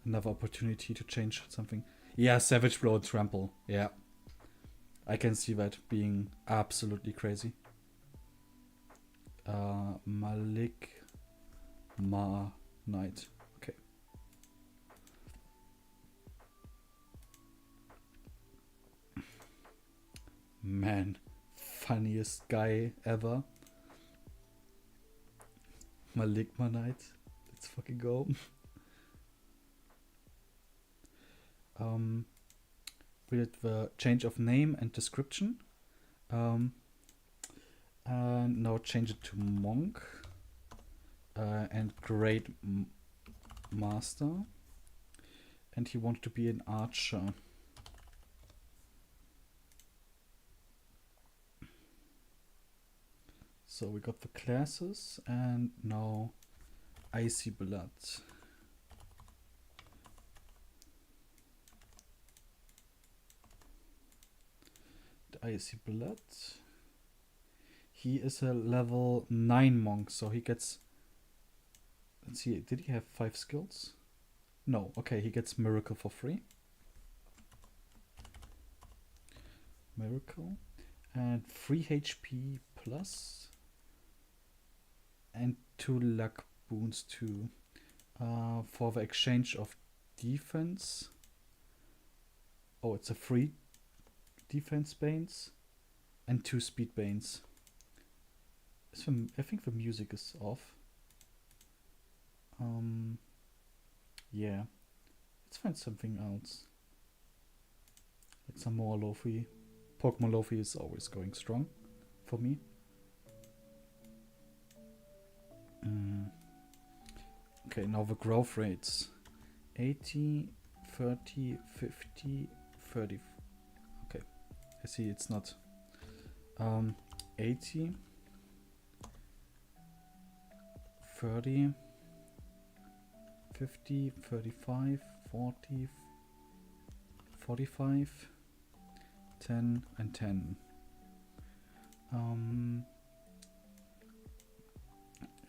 Another opportunity to change something. Yeah, Savage Blow and Trample. Yeah. I can see that being absolutely crazy. Malignite. Okay. Man. Funniest guy ever. Malignite. Let's fucking go. With the change of name and description. And now change it to Monk. And Great Master. And he wants to be an archer. So we got the classes and now Icy Blood. The Icy Blood. He is a level 9 monk, so he gets, let's see, did he have 5 skills? No, okay, he gets Miracle for free. Miracle. And 3 HP plus. And 2 luck boons too. For the exchange of defense. Oh, it's a free defense banes. And 2 speed banes. I think the music is off. Yeah. Let's find something else. Like some more Lofi. Pokemon Lofi is always going strong. for me. Okay, now the growth rates. 80, 30, 50, 30. Okay, I see it's not 80, 30, 50, 35, 40, 45, 10 and 10.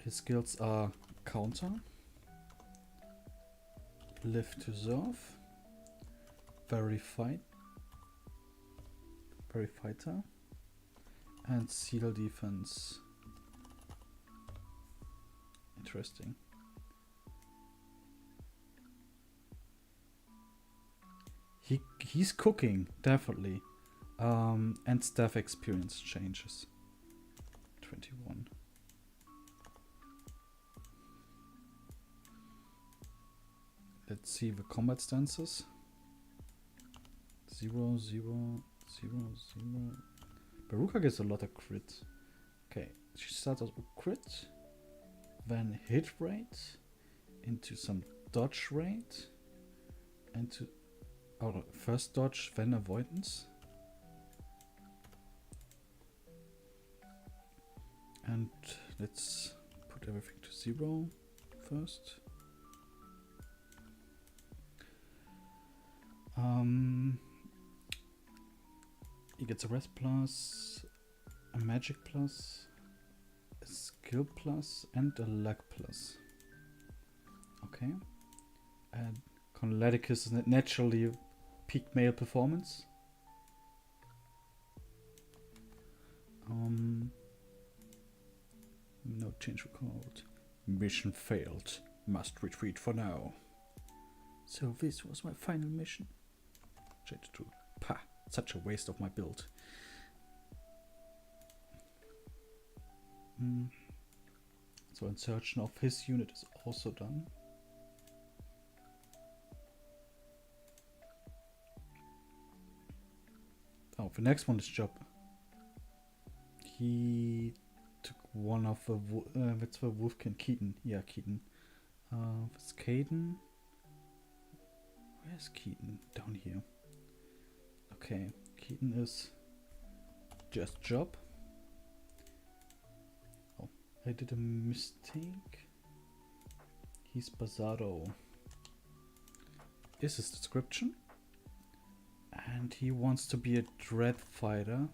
His skills are counter, live to serve, verified, verifighter, and seal defense. Interesting. He's cooking, definitely. And staff experience changes. 21. Let's see the combat stances. 0, 0, 0, 0. Baruka gets a lot of crit. Okay, she starts out with crit, then hit rate, into some dodge rate, into first dodge, then avoidance. And let's put everything to 0 first. He gets a rest plus, a magic plus, a skill plus, and a luck plus. Okay. And Conleticus is naturally peak male performance. No change record. Mission failed. Must retreat for now. So this was my final mission. Change to pah. Such a waste of my build. So insertion of his unit is also done. Oh, the next one is Job. He took one of the what's the Wolfkin? Keaton. Yeah, Keaton. What's Caden? Where's Keaton? Down here. Okay, Keaton is just Job. Oh, I did a mistake. He's Bazado. Is his description. And he wants to be a dread fighter.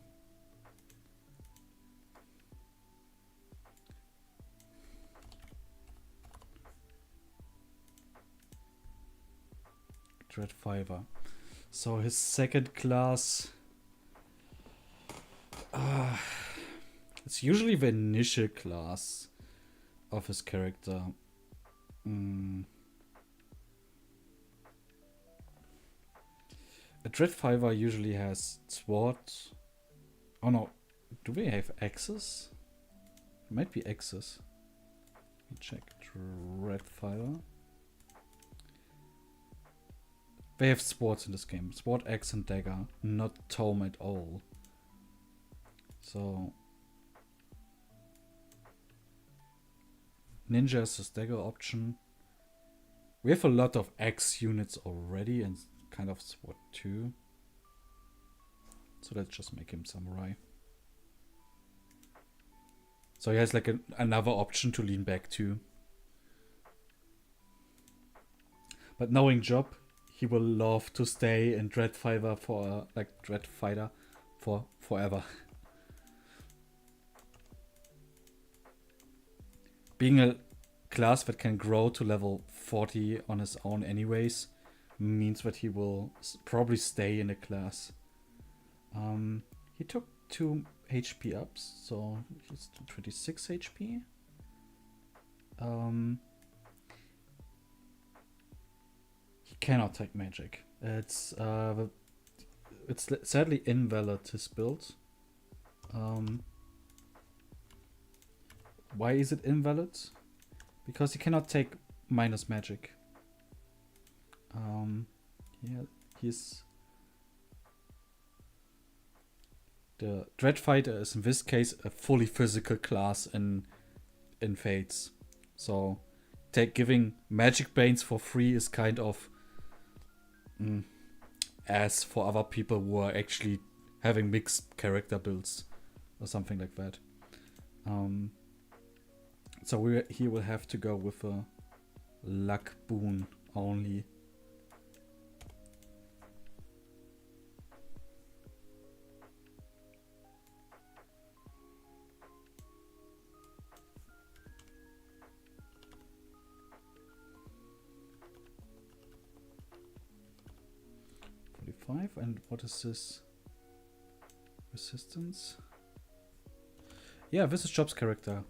Dread fighter. So his second class. It's usually the initial class of his character. A dread fighter usually has sword. Oh no, do they have axes? Might be axes. Let me check. Dread fighter. They have swords in this game. Sword, axe, and dagger. Not tome at all. So ninja is a dagger option. We have a lot of axe units already and kind of sword too. So let's just make him samurai. So he has like another option to lean back to. But knowing Job, he will love to stay in Dread Fighter for forever. Being a class that can grow to level 40 on his own anyways means that he will probably stay in the class. He took 2 HP ups, so he's 26 HP. He cannot take magic. It's sadly invalid, his build. Why is it invalid? Because he cannot take minus magic. Yeah, The Dread Fighter is in this case a fully physical class in Fates. So giving magic brains for free is kind of as for other people who are actually having mixed character builds or something like that. So he will have to go with a luck boon only. And what is this? Resistance? Yeah, this is Job's character.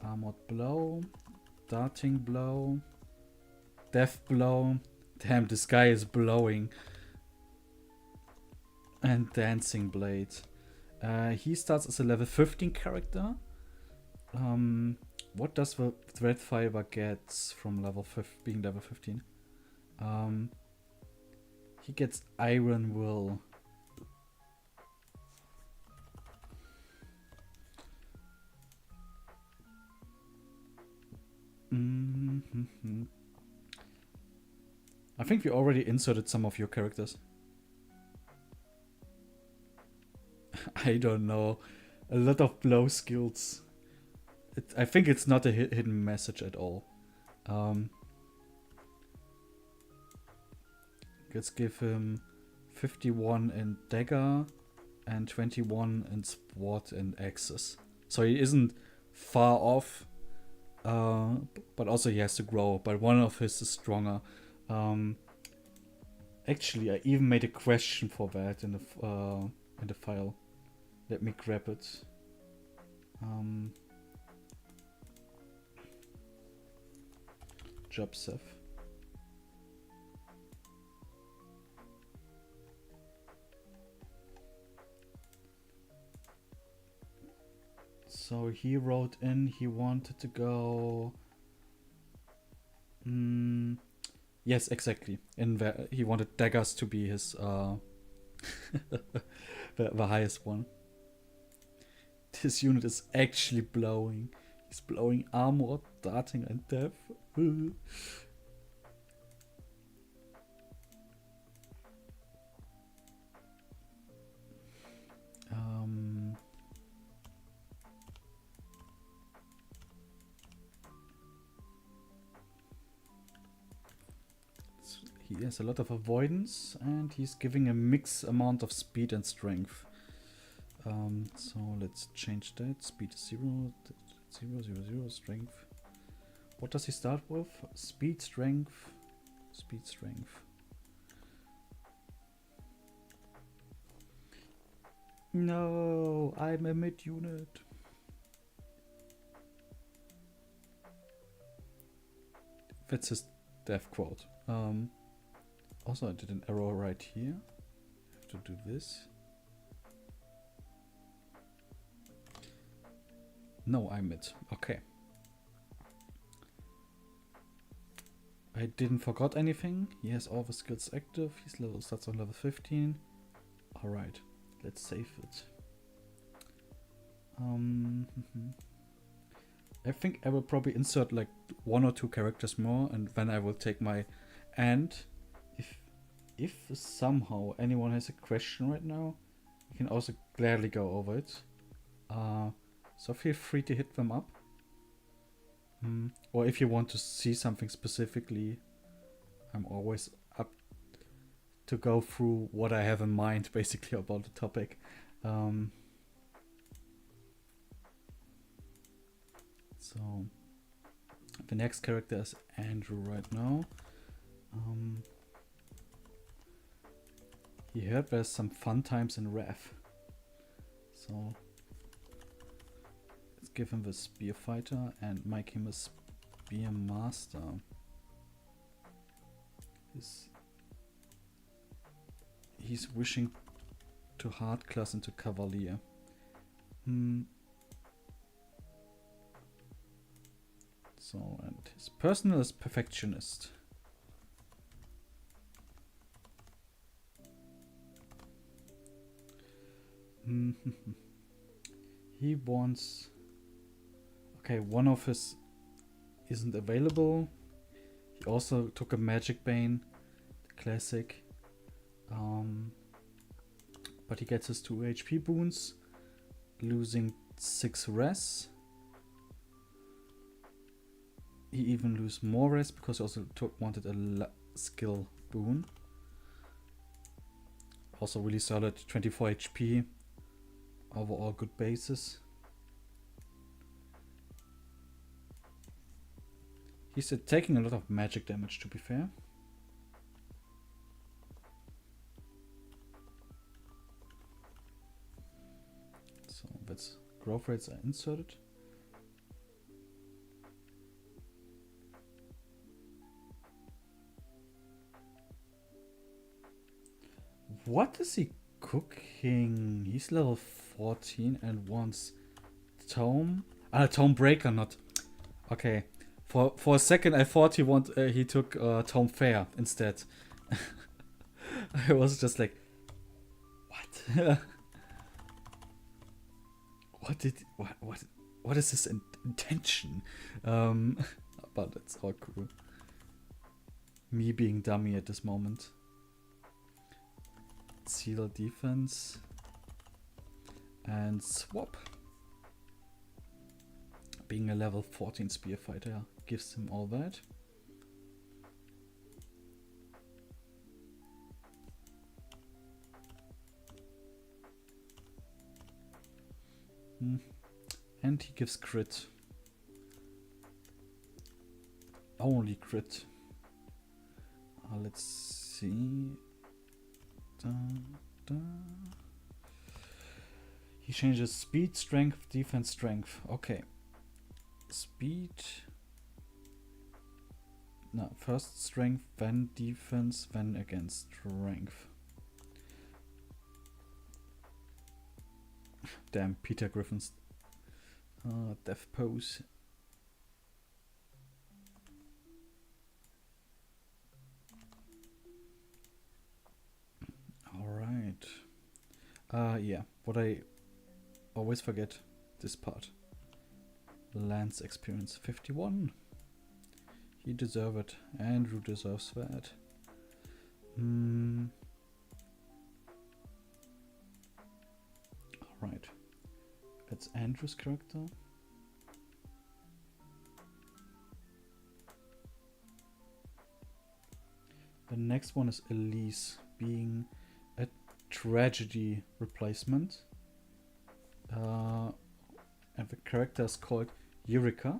Armored blow, darting blow, death blow. Damn, this guy is blowing. And dancing blade. He starts as a level 15 character. What does the Dread Fiber get from being level 15? He gets Iron Will. I think we already inserted some of your characters. I don't know. A lot of blow skills. I think it's not a hidden message at all. Let's give him 51 in dagger and 21 in sword and axes. So he isn't far off, but also he has to grow. But one of his is stronger. Actually, I even made a question for that in the file. Let me grab it. Job Seth. So he wrote in he wanted to go. Yes, exactly. He wanted daggers to be his the highest one. This unit is actually blowing. He's blowing armor, darting, and death. He has a lot of avoidance, and he's giving a mixed amount of speed and strength. So let's change that. Speed is 0, 0, 0, 0, strength. What does he start with? Speed, strength, speed, strength. No, I'm a mid unit. That's his death quote. Also, I did an error right here. I have to do this. No, I'm mid. Okay. I didn't forgot anything. He has all the skills active. He's starts on level 15. Alright, let's save it. I think I will probably insert like 1 or 2 characters more, and then I will take my... And if somehow anyone has a question right now, you can also gladly go over it. So feel free to hit them up. Or if you want to see something specifically, I'm always up to go through what I have in mind basically about the topic. So the next character is Andrew right now. He heard there's some fun times in REV. So let's give him the Spear Fighter and make him a Spear Master. He's wishing to hard class into Cavalier. So, and his personal is Perfectionist. He wants... Okay, one of his isn't available. He also took a Magic Bane, the classic. But he gets his 2 HP boons, losing 6 res. He even loses more res because he also wanted a skill boon. Also really solid, 24 HP. Overall good bases. He's taking a lot of magic damage, to be fair. So that's growth rates are inserted. What is he cooking? He's level 14 and wants Tome. Tome Breaker, not. Okay. For a second I thought he took Tome Fair instead. I was just like, what? What is his intention? But it's all cool. Me being dummy at this moment. Seal defense and swap. Being a level 14 spear fighter gives him all that. And he gives crit. Only crit. Let's see. He changes speed, strength, defense, strength. Okay. Speed. No, first strength, then defense, then against strength. Damn, Peter Griffin's death pose. Alright. Yeah, what I always forget, this part. Lance experience 51. He deserves it. Andrew deserves that. Alright. That's Andrew's character. The next one is Elise, being a tragedy replacement. And the character is called Eureka.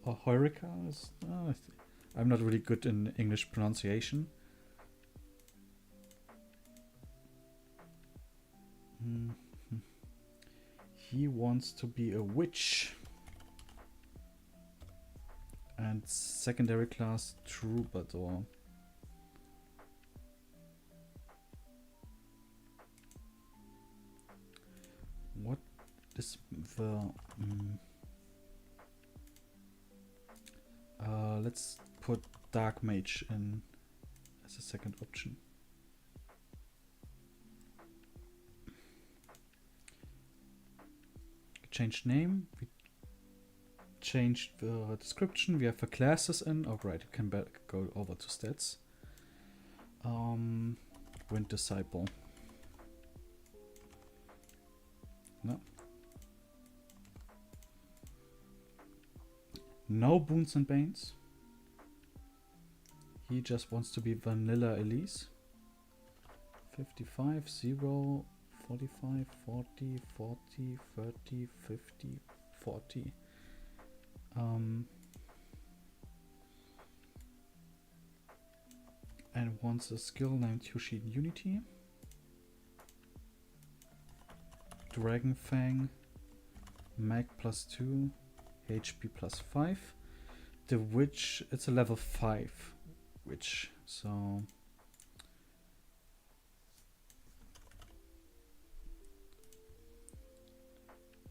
Or Heureka. I'm not really good in English pronunciation. He wants to be a witch. And secondary class troubadour. What is the... let's put Dark Mage in as a second option. Change name. We changed the description. We have the classes in. Oh, right. You can go over to stats. Wind Disciple. No. No boons and banes. He just wants to be vanilla Elise. 55, 0, 45, 40, 40, 30, 50, 40. And wants a skill named Yushin Unity. Dragon Fang. Mag +2. HP +5. The witch, it's a level 5 witch, so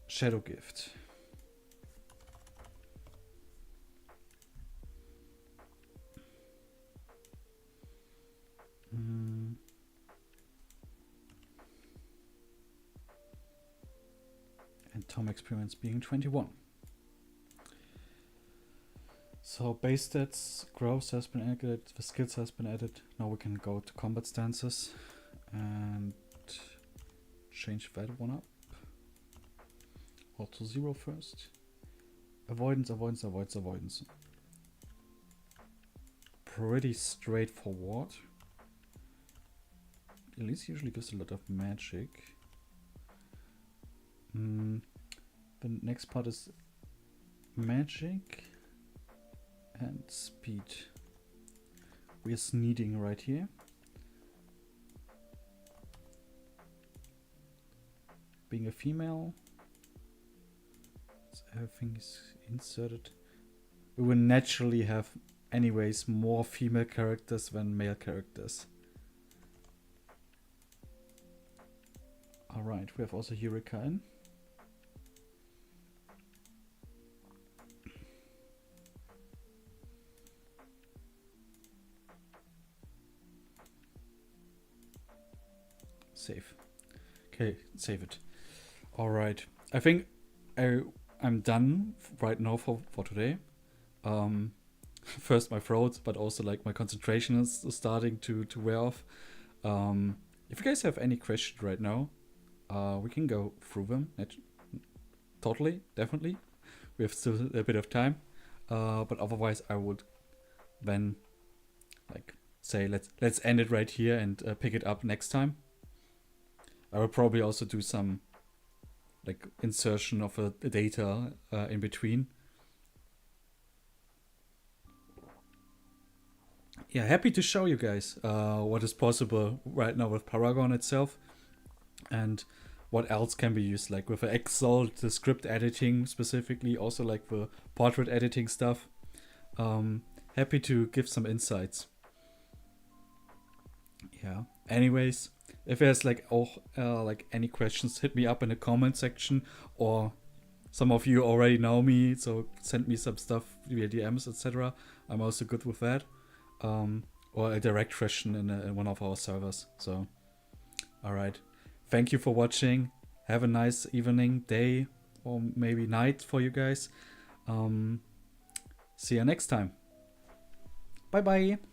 Shadow Gift. Tom experience being 21. So base stats, growth has been added, the skills has been added. Now we can go to combat stances and change that one up. Or to 0 first. Avoidance, avoidance, avoidance, avoidance. Pretty straightforward. Elise usually gives a lot of magic. The next part is magic and speed. We are sneeding right here. Being a female, so everything is inserted. We will naturally have anyways more female characters than male characters. Alright, we have also Eureka in. Save. Okay, save it. Alright, I think I'm done right now for today. First my throat, but also like my concentration is starting to wear off. If you guys have any questions right now, we can go through them. Totally, definitely. We have still a bit of time. But otherwise I would then like say let's end it right here and pick it up next time. I will probably also do some like insertion of the data in between. Yeah, happy to show you guys what is possible right now with Paragon itself and what else can be used, like with the Excel, the script editing specifically, also like the portrait editing stuff. Happy to give some insights. Yeah, anyways, if there's like like any questions, hit me up in the comment section, or some of you already know me, so send me some stuff via DMs, etc. I'm also good with that. Or a direct question in one of our servers. So, alright. Thank you for watching. Have a nice evening, day, or maybe night for you guys. See you next time. Bye bye.